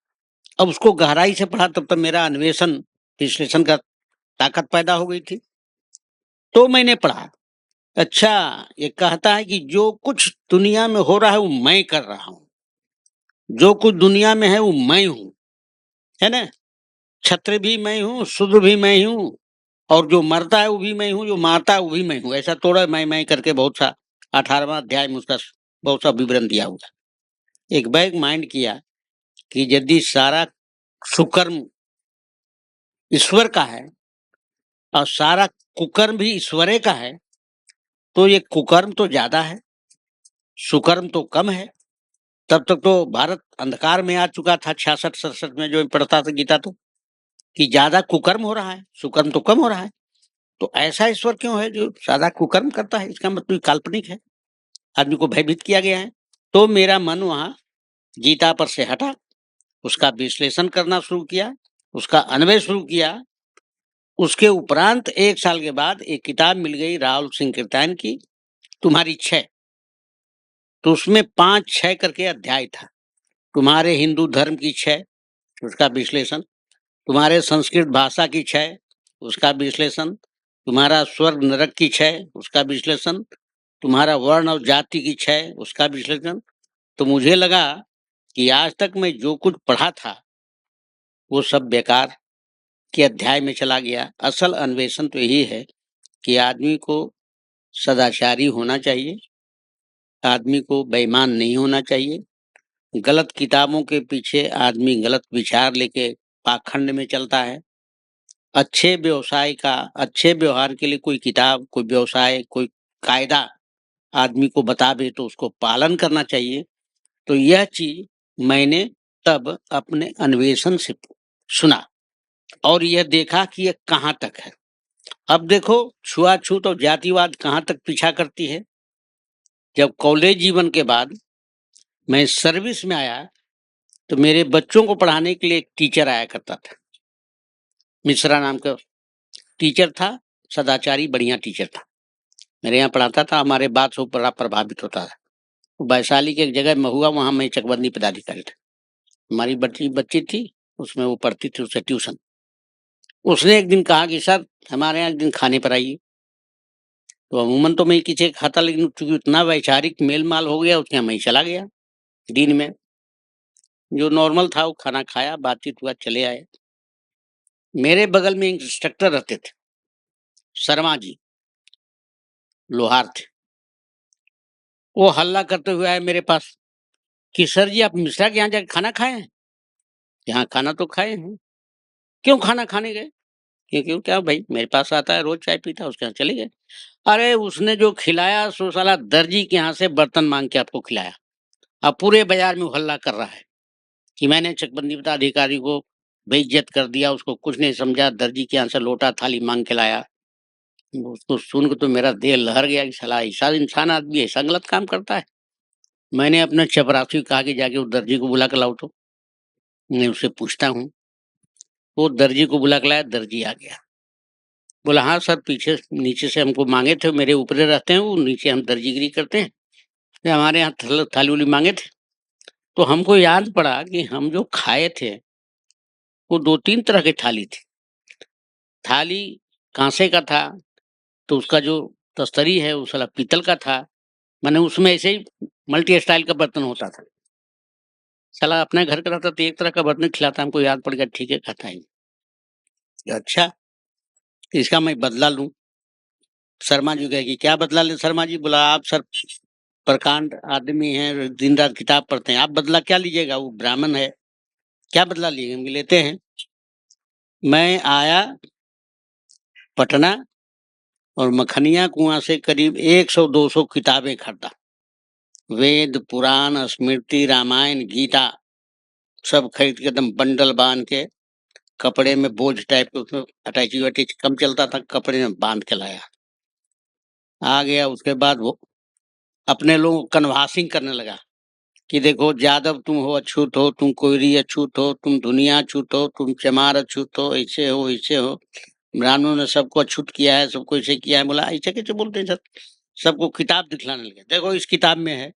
अब उसको गहराई से पढ़ा, तब तक मेरा अन्वेषण विश्लेषण का ताकत पैदा हो गई थी। तो मैंने पढ़ा, अच्छा ये कहता है कि जो कुछ दुनिया में हो रहा है वो मैं कर रहा हूँ, जो कुछ दुनिया में है वो मैं हूँ, है ना। क्षत्रिय भी मैं हूँ, शूद्र भी मैं हूँ, और जो मरता है वो भी मैं हूँ, जो मारता है वो भी मैं हूँ। ऐसा थोड़ा मैं करके बहुत सा 18वां अध्याय में उसका बहुत सा विवरण दिया हुआ। एक बैग माइंड किया कि यदि सारा सुकर्म ईश्वर का है और सारा कुकर्म भी ईश्वरे का है, तो ये कुकर्म तो ज्यादा है, सुकर्म तो कम है। तब तक तो भारत अंधकार में आ चुका था 66-67 में, जो पढ़ता था गीता, तो कि ज्यादा कुकर्म हो रहा है, सुकर्म तो कम हो रहा है। तो ऐसा ईश्वर क्यों है जो ज्यादा कुकर्म करता है? इसका मतलब काल्पनिक है, आदमी को भयभीत किया गया है। तो मेरा मन वहां गीता पर से हटा, उसका विश्लेषण करना शुरू किया, उसका अन्वय शुरू किया। उसके उपरांत 1 साल के बाद एक किताब मिल गई राहुल सिंह कीर्तान की, तुम्हारी 6। तो उसमें 5-6 करके अध्याय था। तुम्हारे हिंदू धर्म की 6, उसका विश्लेषण। तुम्हारे संस्कृत भाषा की 6, उसका विश्लेषण। तुम्हारा स्वर्ग नरक की 6, उसका विश्लेषण। तुम्हारा वर्ण और जाति की 6, उसका विश्लेषण। तो मुझे लगा कि आज तक मैं जो कुछ पढ़ा था वो सब बेकार के अध्याय में चला गया। असल अन्वेषण तो यही है कि आदमी को सदाचारी होना चाहिए, आदमी को बेईमान नहीं होना चाहिए। गलत किताबों के पीछे आदमी गलत विचार लेके पाखंड में चलता है। अच्छे व्यवसाय का, अच्छे व्यवहार के लिए कोई किताब, कोई व्यवसाय, कोई कायदा आदमी को बतावे तो उसको पालन करना चाहिए। तो यह चीज मैंने तब अपने अन्वेषण से सुना और यह देखा कि यह कहाँ तक है। अब देखो, छुआछूत और जातिवाद कहाँ तक पीछा करती है। जब कॉलेज जीवन के बाद मैं सर्विस में आया तो मेरे बच्चों को पढ़ाने के लिए एक टीचर आया करता था, मिश्रा नाम का टीचर था, सदाचारी बढ़िया टीचर था। मेरे यहाँ पढ़ाता था, हमारे बात से बड़ा प्रभावित होता था। वैशाली की एक जगह महुआ, वहाँ मैं चकबंदी पदाधिकारी था। हमारी बच्ची थी, उसमें वो पढ़ती थी, उससे ट्यूशन। उसने एक दिन कहा कि सर हमारे यहाँ एक दिन खाने पर आइए। तो अमूमन तो मैं किसी के खाता, लेकिन चूँकि इतना वैचारिक मेल-माल हो गया, उसके यहाँ मैं चला गया। दिन में जो नॉर्मल था वो खाना खाया, बातचीत हुआ, चले आए। मेरे बगल में एक इंस्ट्रक्टर रहते थे, शर्मा जी, लोहार थे। वो हल्ला करते हुए आए मेरे पास कि सर जी आप मिश्रा के यहाँ जाके खाना खाए हैं? यहाँ खाना तो खाए हैं। क्यों खाना खाने गए? क्यों क्या भाई, मेरे पास आता है, रोज़ चाय पीता है, उसके यहाँ चले गए। अरे उसने जो खिलाया सो साला दर्जी के यहाँ से बर्तन माँग के आपको खिलाया। अब पूरे बाज़ार में वो हल्ला कर रहा है कि मैंने चकबंदी पदाधिकारी को बेइज्जत कर दिया, उसको कुछ नहीं समझा, दर्जी के यहाँ से लोटा थाली माँग के लाया। उसको सुन के तो मेरा देह लहर गया कि साला ऐसा इंसान आदमी ऐसा गलत काम करता है। मैंने अपने चपरासी को कहा कि जाके उस दर्जी को बुला के लाओ तो, मैं उससे पूछता हूँ। वो दर्जी को बुला के लाया, दर्जी आ गया। बोला हाँ सर, पीछे नीचे से हमको माँगे थे, मेरे ऊपरे रहते हैं वो, नीचे हम दर्जीगिरी करते हैं। ये हमारे यहाँ थाली-वाली माँगे थे। तो हमको याद पड़ा कि हम जो खाए थे, वो 2-3 तरह की थाली थी। थाली काँसे का था, तो उसका जो तस्तरी है, वो साला पीतल का था। माने उसमें ऐसे ही मल्टी स्टाइल का बर्तन होता था। साला अपने घर का रहता तो एक तरह का बर्तन खिलाता, हमको याद पड़ गया, ठीक है, खाता है। अच्छा, इसका मैं बदला लूँ। शर्मा जी कहे कि क्या बदला लें शर्मा जी? बोला आप सर प्रकांड आदमी हैं, दिन-रात किताब पढ़ते हैं, आप बदला क्या लीजिएगा? वो ब्राह्मण है, क्या बदला लिए लेते हैं? मैं आया पटना और मखनिया कुआँ से करीब 100-200 किताबें खरीदा। वेद, पुराण, स्मृति, रामायण, गीता सब खरीद के एकदम बंडल बाँध के, कपड़े में बोझ टाइप के, उसमें अटैची-वैटैची कम चलता था, कपड़े में बाँध के लाया। आ गया, उसके बाद वो अपने लोगों को कन्वासिंग करने लगा कि देखो यादव तुम हो, अछूत हो, तुम कोइरी अछूत हो, तुम दुनिया अछूत हो, तुम चमार अछूत हो, ऐसे हो, वैसे हो। ब्राह्मणों ने सबको अछूत किया है, सबको ऐसे किया है। बोला ऐसे कैसे बोलते हैं सर? सबको किताब दिखलाने लगे, देखो इस किताब में है,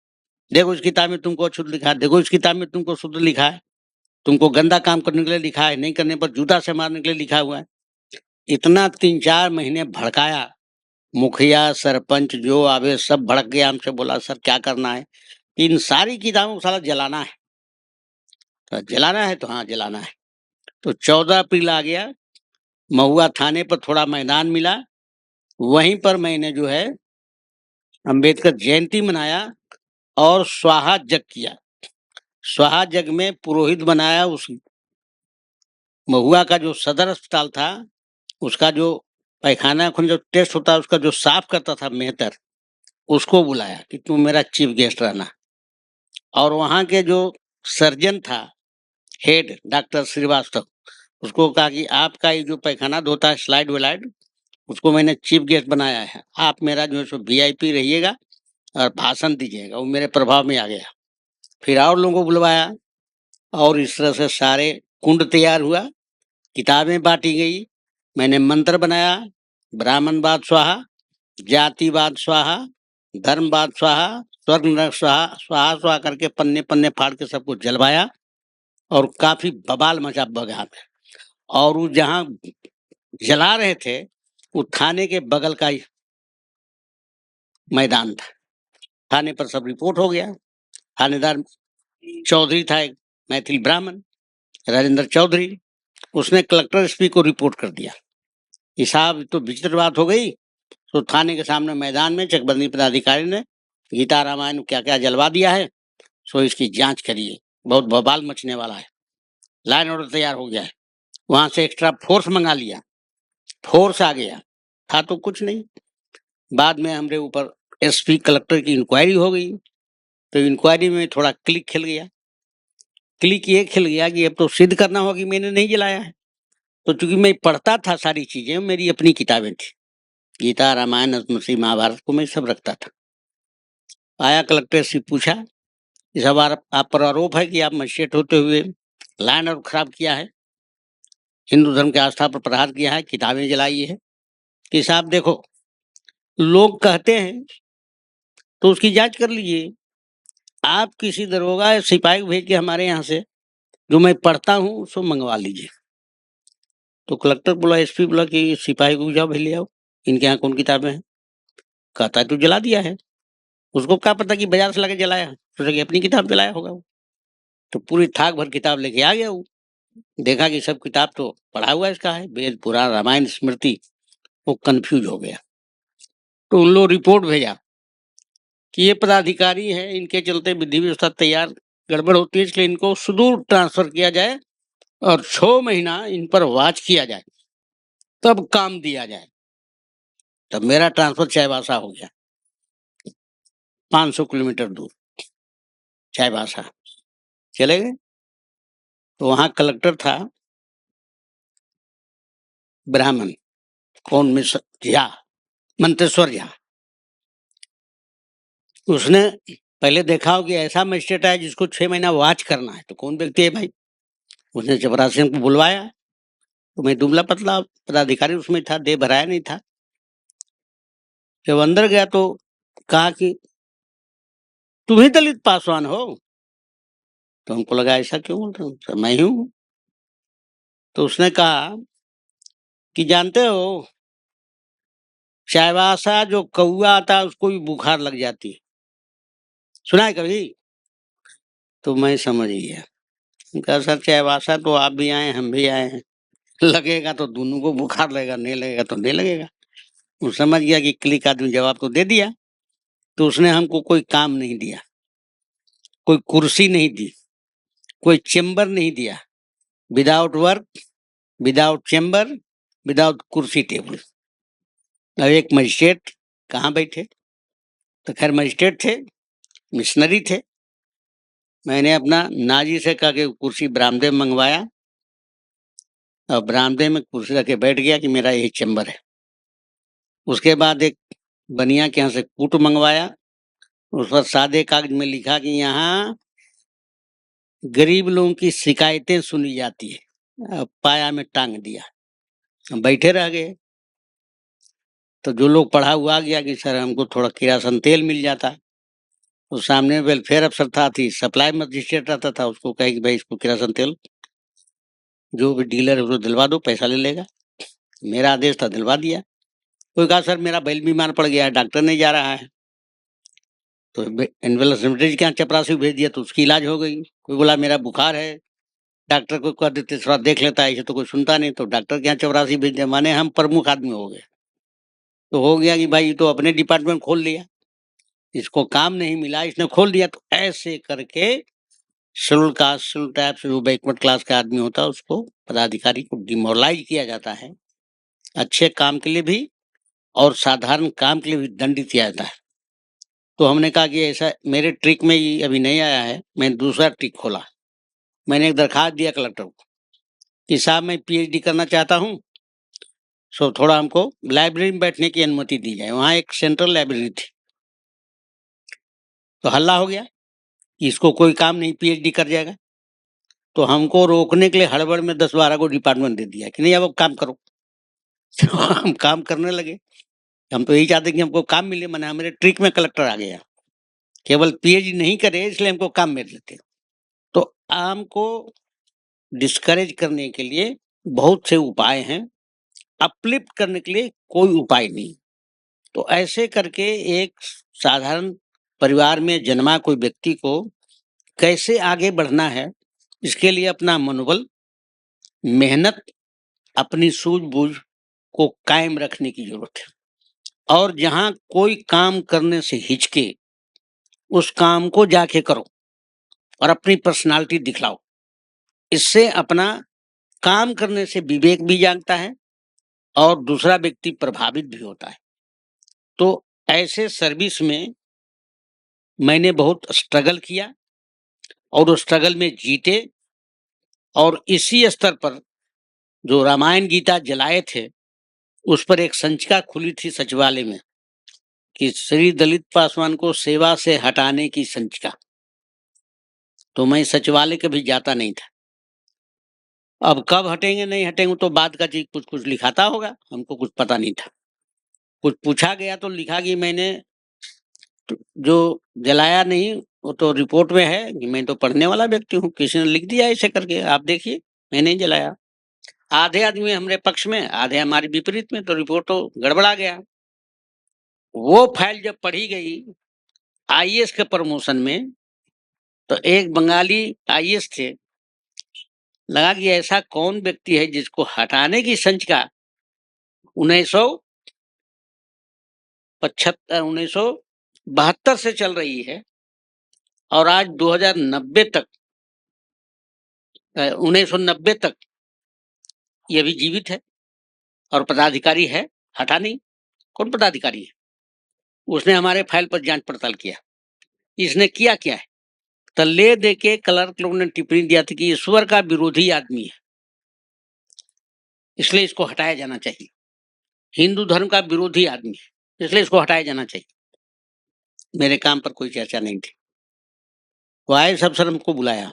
देखो इस किताब में तुमको अछूत लिखा है, देखो इस किताब में तुमको शुद्ध लिखा है, तुमको गंदा काम करने के लिए लिखा है, नहीं करने पर जूता से मारने के लिए लिखा हुआ है। इतना 3-4 महीने भड़काया। मुखिया, सरपंच जो आवे सब भड़क गया, हमसे बोला सर क्या करना है? इन सारी किताबों को साला जलाना है। तो जलाना है तो हाँ, जलाना है। तो 14 अप्रैल आ गया, महुआ थाने पर थोड़ा मैदान मिला, वहीं पर मैंने जो है अम्बेडकर जयंती मनाया और स्वाहा जग किया। स्वाहा जग में पुरोहित बनाया, उस महुआ का जो सदर अस्पताल था, उसका जो पैखाना खून जो टेस्ट होता है, उसका जो साफ करता था मेहतर, उसको बुलाया कि तुम मेरा चीफ गेस्ट रहना। और वहाँ के जो सर्जन था, हेड डॉक्टर श्रीवास्तव, उसको कहा कि आपका ये जो पैखाना धोता है स्लाइड-विलाइड, उसको मैंने चीफ गेस्ट बनाया है। आप मेरा जो है सो वीआईपी रहिएगा और भाषण दीजिएगा। वो मेरे प्रभाव में आ गया। फिर और लोगों को बुलवाया और इस तरह से सारे कुंड तैयार हुआ, किताबें बाँटी गई। मैंने मंत्र बनाया, ब्राह्मणवाद स्वाहा, जातिवाद स्वाहा, धर्मवाद स्वाहा, स्वर्ग नरक स्वाहा, स्वाहा स्वाहा करके पन्ने-पन्ने फाड़ के सबको जलवाया और काफ़ी बवाल मचा बगहा में। और वो जहाँ जला रहे थे, वो थाने के बगल का ही मैदान था। थाने पर सब रिपोर्ट हो गया। थानेदार चौधरी था एक मैथिल ब्राह्मण, राजेंद्र चौधरी, उसने कलेक्टर एसपी को रिपोर्ट कर दिया कि साहब ये तो विचित्र बात हो गई। तो थाने के सामने मैदान में चकबंदी पदाधिकारी ने गीता रामायण क्या-क्या जलवा दिया है, सो इसकी जाँच करिए, बहुत बवाल मचने वाला है। लॉ एंड ऑर्डर तैयार हो गया है। वहाँ से एक्स्ट्रा फोर्स मँगा लिया, फोर्स आ गया, था तो कुछ नहीं। बाद में हमरे ऊपर एसपी कलेक्टर की इंक्वायरी हो गई, तो इंक्वायरी में थोड़ा क्लिक खिल गया। क्लिक ये खिल गया कि अब तो सिद्ध करना होगा कि मैंने नहीं जलाया है। तो चूँकि मैं पढ़ता था सारी चीज़ें, मेरी अपनी किताबें थी। गीता, रामायण, स्मृति, महाभारत को मैं सब रखता था। आया कलेक्टर से पूछा, इस बार आप पर आरोप है कि आप मजिस्ट्रेट होते हुए लॉ एंड ऑर्डर खराब किया है, हिंदू धर्म की आस्था पर प्रहार किया है, किताबें जलाई है। कि साहब देखो, लोग कहते हैं तो उसकी जाँच कर लीजिए। आप किसी दरोगा या सिपाही को भेज के हमारे यहाँ से जो मैं पढ़ता हूँ उसको मंगवा लीजिए। तो कलेक्टर बोला, एसपी बोला कि सिपाही को जाओ भाई ले आओ, इनके यहाँ कौन किताबें हैं? कहता है तू जला दिया है। उसको क्या पता कि बाजार से लाके जलाया, सोचा कि अपनी किताब जलाया होगा वो। तो पूरी थाक भर किताब लेके आ गया वो। देखा कि सब किताब तो पढ़ा हुआ इसका है, वेद पुराण रामायण स्मृति। वो कंफ्यूज हो गया। तो उन लोग रिपोर्ट भेजा कि ये पदाधिकारी है, इनके चलते विधि व्यवस्था तैयार गड़बड़ होती है, इसलिए इनको सुदूर ट्रांसफर किया जाए और 6 महीना इन पर वाच किया जाए, तब काम दिया जाए। तब मेरा ट्रांसफर चाईबासा हो गया, 500 किलोमीटर दूर चाईबासा चले गए। तो वहां कलेक्टर था ब्राह्मण, कौन, मिश्र झा, मंतेश्वर झा। उसने पहले देखा हो कि ऐसा मजिस्ट्रेट है जिसको 6 महीना वाच करना है, तो कौन व्यक्ति है भाई। उसने चपरासी को बुलवाया। तो मैं दुबला पतला पदाधिकारी उसमें था, देह भराया नहीं था। जब अंदर गया तो कहा कि तुम ही दलित पासवान हो। तो हमको लगा ऐसा क्यों बोल रहे हो, सर मैं ही हूँ। तो उसने कहा कि जानते हो चाईबासा जो कौआ आता है उसको भी बुखार लग जाती है, सुना है कभी? तो मैं समझ गया। कहा सर चाईबासा तो आप भी आए हम भी आए हैं, लगेगा तो दोनों को बुखार लगेगा, नहीं लगेगा तो नहीं लगेगा। वो समझ गया कि क्लिक आदमी जवाब तो दे दिया। तो उसने हमको कोई काम नहीं दिया, कोई कुर्सी नहीं दी, कोई चेम्बर नहीं दिया। Without work, without chamber, without कुर्सी टेबल। अब एक मजिस्ट्रेट कहाँ बैठे? तो खैर मजिस्ट्रेट थे, मिशनरी थे। मैंने अपना नाजी से कहा कि कुर्सी बरामदे में मंगवाया और बरामदे में कुर्सी रख के बैठ गया कि मेरा यही चेम्बर है। उसके बाद एक बनिया के यहाँ से कूट मंगवाया, उस पर सादे कागज में लिखा कि यहाँ गरीब लोगों की शिकायतें सुनी जाती है। पाया में टांग दिया, हम बैठे रह गए। तो जो लोग पढ़ा हुआ आ गया कि सर हमको थोड़ा किरासन तेल मिल जाता। तो सामने वेलफेयर अफसर था, थी सप्लाई मजिस्ट्रेट रहता था, उसको कहे कि भाई इसको किरासन तेल जो भी डीलर है उसको दिलवा दो, पैसा ले लेगा। मेरा आदेश था, दिलवा दिया। कोई कहा सर मेरा बैल बीमार पड़ गया है, डॉक्टर नहीं जा रहा है। तो एनवेलमेंटेज के यहाँ चपरासी भेज दिया, तो उसकी इलाज हो गई। कोई बोला मेरा बुखार है, डॉक्टर को कह देते थोड़ा देख लेता है, ऐसे तो कोई सुनता नहीं, तो डॉक्टर के यहाँ चपरासी भेज दिया। माने हम प्रमुख आदमी हो गए। तो हो गया कि भाई तो अपने डिपार्टमेंट खोल लिया, इसको काम नहीं मिला इसने खोल दिया। तो ऐसे करके शेड्यूल कास्ट शेड्यूल टाइप से जो बैकवर्ड क्लास का आदमी होता है उसको, पदाधिकारी को डिमोरलाइज किया जाता है। अच्छे काम के लिए भी और साधारण काम के लिए भी दंडित किया जाता है। तो हमने कहा कि ऐसा मेरे ट्रिक में ये अभी नहीं आया है, मैं दूसरा ट्रिक खोला। मैंने एक दरखास्त दिया कलेक्टर को कि साहब मैं पीएचडी करना चाहता हूँ, सो थोड़ा हमको लाइब्रेरी में बैठने की अनुमति दी जाए। वहाँ एक सेंट्रल लाइब्रेरी थी। तो हल्ला हो गया कि इसको कोई काम नहीं, पीएचडी कर जाएगा। तो हमको रोकने के लिए हड़बड़ में 10-12 को डिपार्टमेंट दे दिया कि नहीं अब काम करो। तो हम काम करने लगे। हम तो यही चाहते कि हमको काम मिले, मैंने हमारे ट्रिक में कलेक्टर आ गया, केवल पीएचडी नहीं करे इसलिए हमको काम मिल लेते। तो आम को डिस्करेज करने के लिए बहुत से उपाय हैं, अपलिफ्ट करने के लिए कोई उपाय नहीं। तो ऐसे करके एक साधारण परिवार में जन्मा कोई व्यक्ति को कैसे आगे बढ़ना है, इसके लिए अपना मनोबल, मेहनत, अपनी सूझबूझ को कायम रखने की जरूरत है। और जहां कोई काम करने से हिचके, उस काम को जाके करो और अपनी पर्सनालिटी दिखलाओ। इससे अपना काम करने से विवेक भी जागता है और दूसरा व्यक्ति प्रभावित भी होता है। तो ऐसे सर्विस में मैंने बहुत स्ट्रगल किया और उस स्ट्रगल में जीते। और इसी स्तर पर जो रामायण गीता जलाए थे, उस पर एक संचिका खुली थी सचिवालय में कि श्री दलित पासवान को सेवा से हटाने की संचिका। तो मैं सचिवालय कभी जाता नहीं था। अब कब हटेंगे नहीं हटेंगे तो बात का चीज, कुछ कुछ लिखाता होगा, हमको कुछ पता नहीं था। कुछ पूछा गया तो लिखा कि मैंने तो जो जलाया नहीं वो तो रिपोर्ट में है कि मैं तो पढ़ने वाला व्यक्ति हूँ, किसी ने लिख दिया ऐसे करके, आप देखिए मैं नहीं जलाया। आधे आदमी हमारे पक्ष में, आधे हमारे विपरीत में, तो रिपोर्ट तो गड़बड़ा गया। वो फाइल जब पढ़ी गई आईएएस के प्रमोशन में, तो एक बंगाली आईएएस थे, लगा कि ऐसा कौन व्यक्ति है जिसको हटाने की संचिका 1972 से चल रही है और आज 2090 तक 1990 तक ये भी जीवित है और पदाधिकारी है, हटा नहीं। कौन पदाधिकारी है? उसने हमारे फाइल पर जांच पड़ताल किया। इसने किया क्या है? तल्ले दे के क्लर्क लोग ने टिप्पणी दिया था कि ईश्वर का विरोधी आदमी है, इसलिए इसको हटाया जाना चाहिए। हिंदू धर्म का विरोधी आदमी है, इसलिए इसको हटाया जाना चाहिए। मेरे काम पर कोई चर्चा नहीं थी। वो आए, सब सर हमको बुलाया।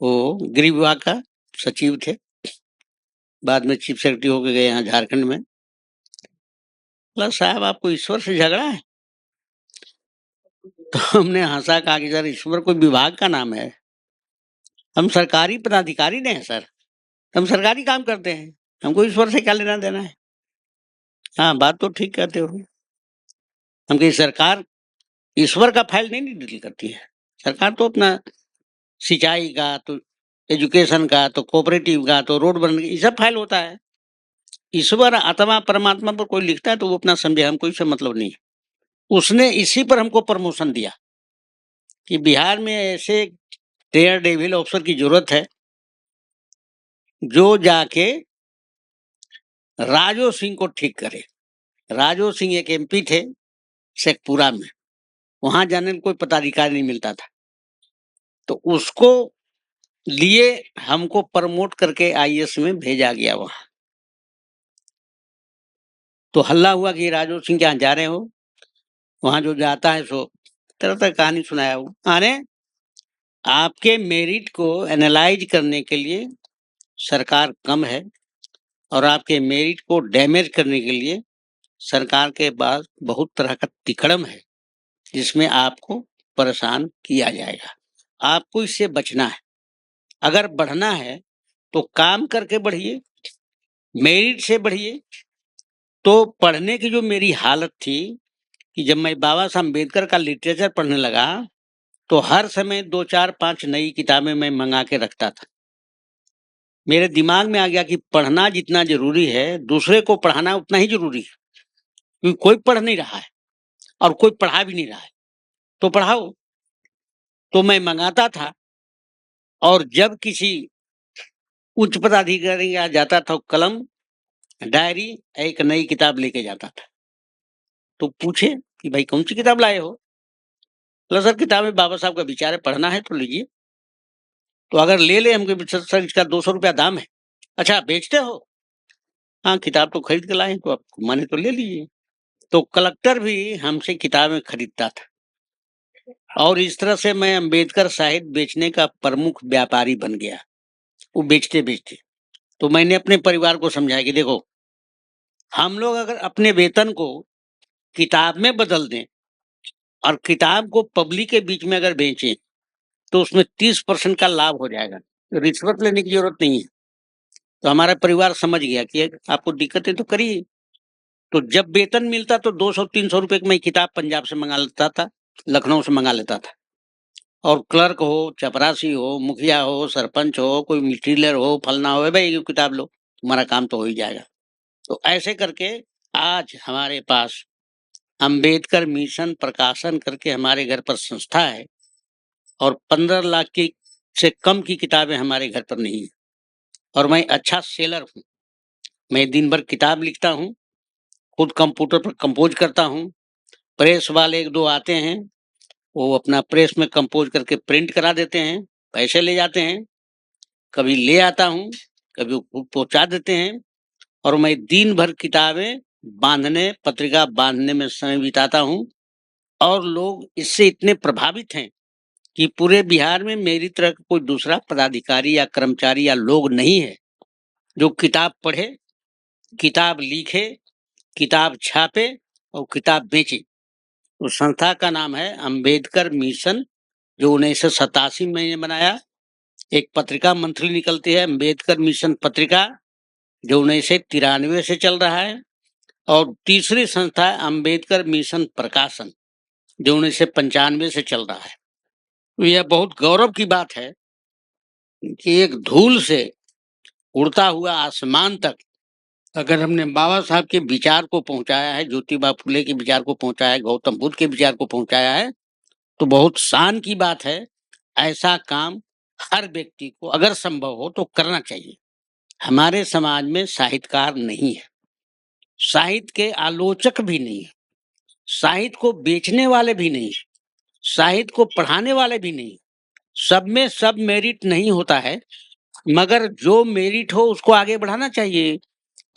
वो गृह विभाग का सचिव थे, बाद में चीफ सेक्रेटरी होके गए यहाँ झारखंड में। बोला साहब आपको ईश्वर से झगड़ा है? तो हमने हंसा, कहा कि सर ईश्वर कोई विभाग का नाम है, हम सरकारी पदाधिकारी नहीं है सर, हम सरकारी काम करते हैं, हमको ईश्वर से क्या लेना देना है। हाँ बात तो ठीक कहते हो, हम कही सरकार ईश्वर का फाइल नहीं डील करती है। सरकार तो अपना सिंचाई का, तो एजुकेशन का, तो कोऑपरेटिव का, तो रोड बनने का, ये सब फाइल होता है। ईश्वर आत्मा परमात्मा पर कोई लिखता है तो वो अपना समझे, हमको इससे मतलब नहीं। उसने इसी पर हमको प्रमोशन दिया कि बिहार में ऐसे डेयर डेविल ऑफिसर की जरूरत है जो जाके राजो सिंह को ठीक करे। राजो सिंह एक एमपी थे शेखपुरा में, वहां जाने में कोई पदाधिकारी नहीं मिलता था, तो उसको लिए हमको प्रमोट करके आईएएस में भेजा गया। वहां तो हल्ला हुआ कि राजो सिंह के यहाँ जा रहे हो, वहां जो जाता है सो तरह तरह कहानी सुनाया। वो अरे आपके मेरिट को एनालाइज करने के लिए सरकार कम है और आपके मेरिट को डैमेज करने के लिए सरकार के पास बहुत तरह का तिकड़म है, जिसमें आपको परेशान किया जाएगा। आपको इससे बचना है। अगर बढ़ना है तो काम करके बढ़िए, मेरिट से बढ़िए। तो पढ़ने की जो मेरी हालत थी कि जब मैं बाबा साहब अम्बेडकर का लिटरेचर पढ़ने लगा तो हर समय 2 4 5 नई किताबें मैं मंगा के रखता था। मेरे दिमाग में आ गया कि पढ़ना जितना जरूरी है, दूसरे को पढ़ाना उतना ही जरूरी है, क्योंकि कोई पढ़ नहीं रहा है और कोई पढ़ा भी नहीं रहा है, तो पढ़ाओ। तो मैं मंगाता था और जब किसी उच्च पदाधिकारी के यहाँ जाता था, कलम, डायरी, एक नई किताब लेके जाता था। तो पूछे कि भाई कौन सी किताब लाए हो? बोला सर किताब बाबा साहब का विचार है, पढ़ना है तो लीजिए। तो अगर ले ले, हमको सर इसका 200 रुपया दाम है। अच्छा बेचते हो? हाँ किताब तो खरीद के लाए हैं, तो आप माने तो ले लीजिए। तो कलेक्टर भी हमसे किताबें खरीदता था और इस तरह से मैं अम्बेडकर साहित्य बेचने का प्रमुख व्यापारी बन गया, वो बेचते बेचते। तो मैंने अपने परिवार को समझाया कि देखो, हम लोग अगर अपने वेतन को किताब में बदल दें और किताब को पब्लिक के बीच में अगर बेचें तो उसमें 30% का लाभ हो जाएगा, तो रिश्वत लेने की जरूरत नहीं है। तो हमारा परिवार समझ गया कि आपको दिक्कत है तो करिए। तो जब वेतन मिलता तो 200-300 रुपए की मैं किताब पंजाब से मंगा लेता था, लखनऊ से मंगा लेता था। और क्लर्क हो, चपरासी हो, मुखिया हो, सरपंच हो, कोई मिस्ट्रीलर हो, फलना हो, भाई ये किताब लो, तुम्हारा काम तो हो ही जाएगा। तो ऐसे करके आज हमारे पास अंबेडकर मिशन प्रकाशन करके हमारे घर पर संस्था है और 15 लाख की से कम की किताबें हमारे घर पर नहीं है। और मैं अच्छा सेलर हूँ, मैं दिन भर किताब लिखता हूँ, खुद कंप्यूटर पर कंपोज करता हूँ। प्रेस वाले 1-2 आते हैं, वो अपना प्रेस में कंपोज करके प्रिंट करा देते हैं, पैसे ले जाते हैं। कभी ले आता हूँ, कभी वो खुद पहुंचा देते हैं। और मैं दिन भर किताबें बांधने, पत्रिका बांधने में समय बिताता हूँ। और लोग इससे इतने प्रभावित हैं कि पूरे बिहार में मेरी तरह का कोई दूसरा पदाधिकारी या कर्मचारी या लोग नहीं है जो किताब पढ़े, किताब लिखे, किताब छापे और किताब बेचे। उस संस्था का नाम है अंबेडकर मिशन, जो 1987 में ये बनाया। एक पत्रिका मंथली निकलती है अंबेडकर मिशन पत्रिका, जो 1993 से चल रहा है। और तीसरी संस्था है अंबेडकर मिशन प्रकाशन, जो 1995 से चल रहा है। तो यह बहुत गौरव की बात है कि एक धूल से उड़ता हुआ आसमान तक अगर हमने बाबा साहब के विचार को पहुंचाया है, ज्योतिबा फुले के विचार को पहुंचाया है, गौतम बुद्ध के विचार को पहुंचाया है, तो बहुत शान की बात है। ऐसा काम हर व्यक्ति को अगर संभव हो तो करना चाहिए। हमारे समाज में साहित्यकार नहीं है, साहित्य के आलोचक भी नहीं है, साहित्य को बेचने वाले भी नहीं है, साहित्य को पढ़ाने वाले भी नहीं। सब में सब मेरिट नहीं होता है, मगर जो मेरिट हो उसको आगे बढ़ाना चाहिए,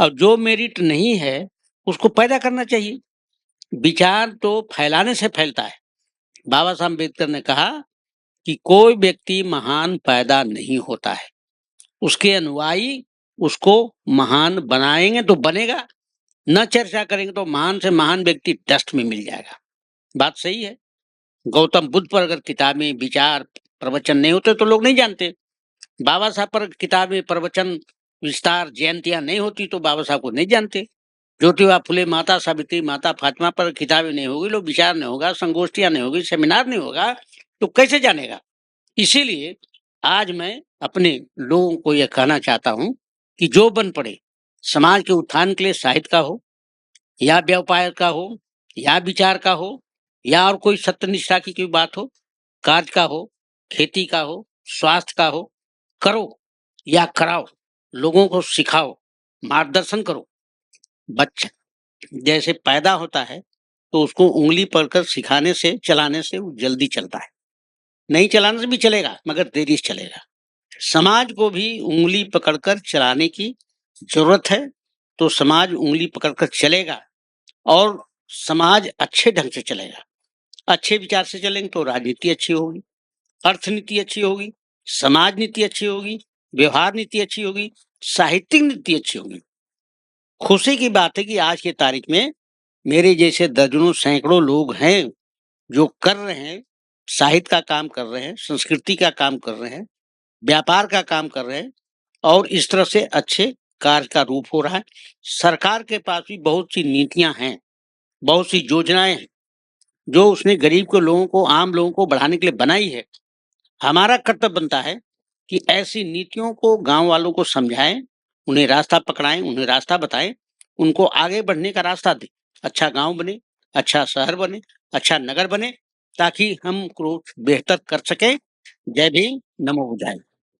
और जो मेरिट नहीं है उसको पैदा करना चाहिए। विचार तो फैलाने से फैलता है। बाबा साहब अम्बेडकर ने कहा कि कोई व्यक्ति महान पैदा नहीं होता है, उसके अनुयायी उसको महान बनाएंगे तो बनेगा, न चर्चा करेंगे तो महान से महान व्यक्ति डस्ट में मिल जाएगा। बात सही है। गौतम बुद्ध पर अगर किताबें, विचार, प्रवचन नहीं होते तो लोग नहीं जानते। बाबा साहब पर किताबें, प्रवचन, विस्तार, जयंतियां नहीं होती तो बाबा साहब को नहीं जानते। ज्योतिबा फुले, माता सावित्री, माता फातिमा पर किताबें नहीं होगी, लोग विचार नहीं होगा, संगोष्ठियां नहीं होगी, सेमिनार नहीं होगा, तो कैसे जानेगा। इसीलिए आज मैं अपने लोगों को यह कहना चाहता हूं कि जो बन पड़े समाज के उत्थान के लिए, साहित्य का हो या व्यापार का हो या विचार का हो या और कोई सत्यनिष्ठा की कोई बात हो, कार्य का हो, खेती का हो, स्वास्थ्य का हो, करो या कराओ, लोगों को सिखाओ, मार्गदर्शन करो। बच्चा जैसे पैदा होता है तो उसको उंगली पकड़कर सिखाने से, चलाने से वो जल्दी चलता है। नहीं चलाने से भी चलेगा मगर देरी से चलेगा। समाज को भी उंगली पकड़कर चलाने की जरूरत है, तो समाज उंगली पकड़कर चलेगा और समाज अच्छे ढंग से चलेगा। अच्छे विचार से चलेंगे तो राजनीति अच्छी होगी, अर्थनीति अच्छी होगी, समाज नीति अच्छी होगी, व्यवहार नीति अच्छी होगी, साहित्यिक नीति अच्छी होगी। खुशी की बात है कि आज की तारीख में मेरे जैसे दर्जनों सैकड़ों लोग हैं जो कर रहे हैं, साहित्य का काम कर रहे हैं, संस्कृति का काम कर रहे हैं, व्यापार का काम कर रहे हैं, और इस तरह से अच्छे कार्य का रूप हो रहा है। सरकार के पास भी बहुत सी नीतियां हैं, बहुत सी योजनाएं हैं जो उसने गरीब को, लोगों को, आम लोगों को बढ़ाने के लिए बनाई है। हमारा कर्तव्य बनता है कि ऐसी नीतियों को गांव वालों को समझाएं, उन्हें रास्ता पकड़ाएं, उन्हें रास्ता बताएं, उनको आगे बढ़ने का रास्ता दें। अच्छा गांव बने, अच्छा शहर बने, अच्छा नगर बने, ताकि हम कुछ बेहतर कर सकें। जय भीम, नमो बुद्धाय।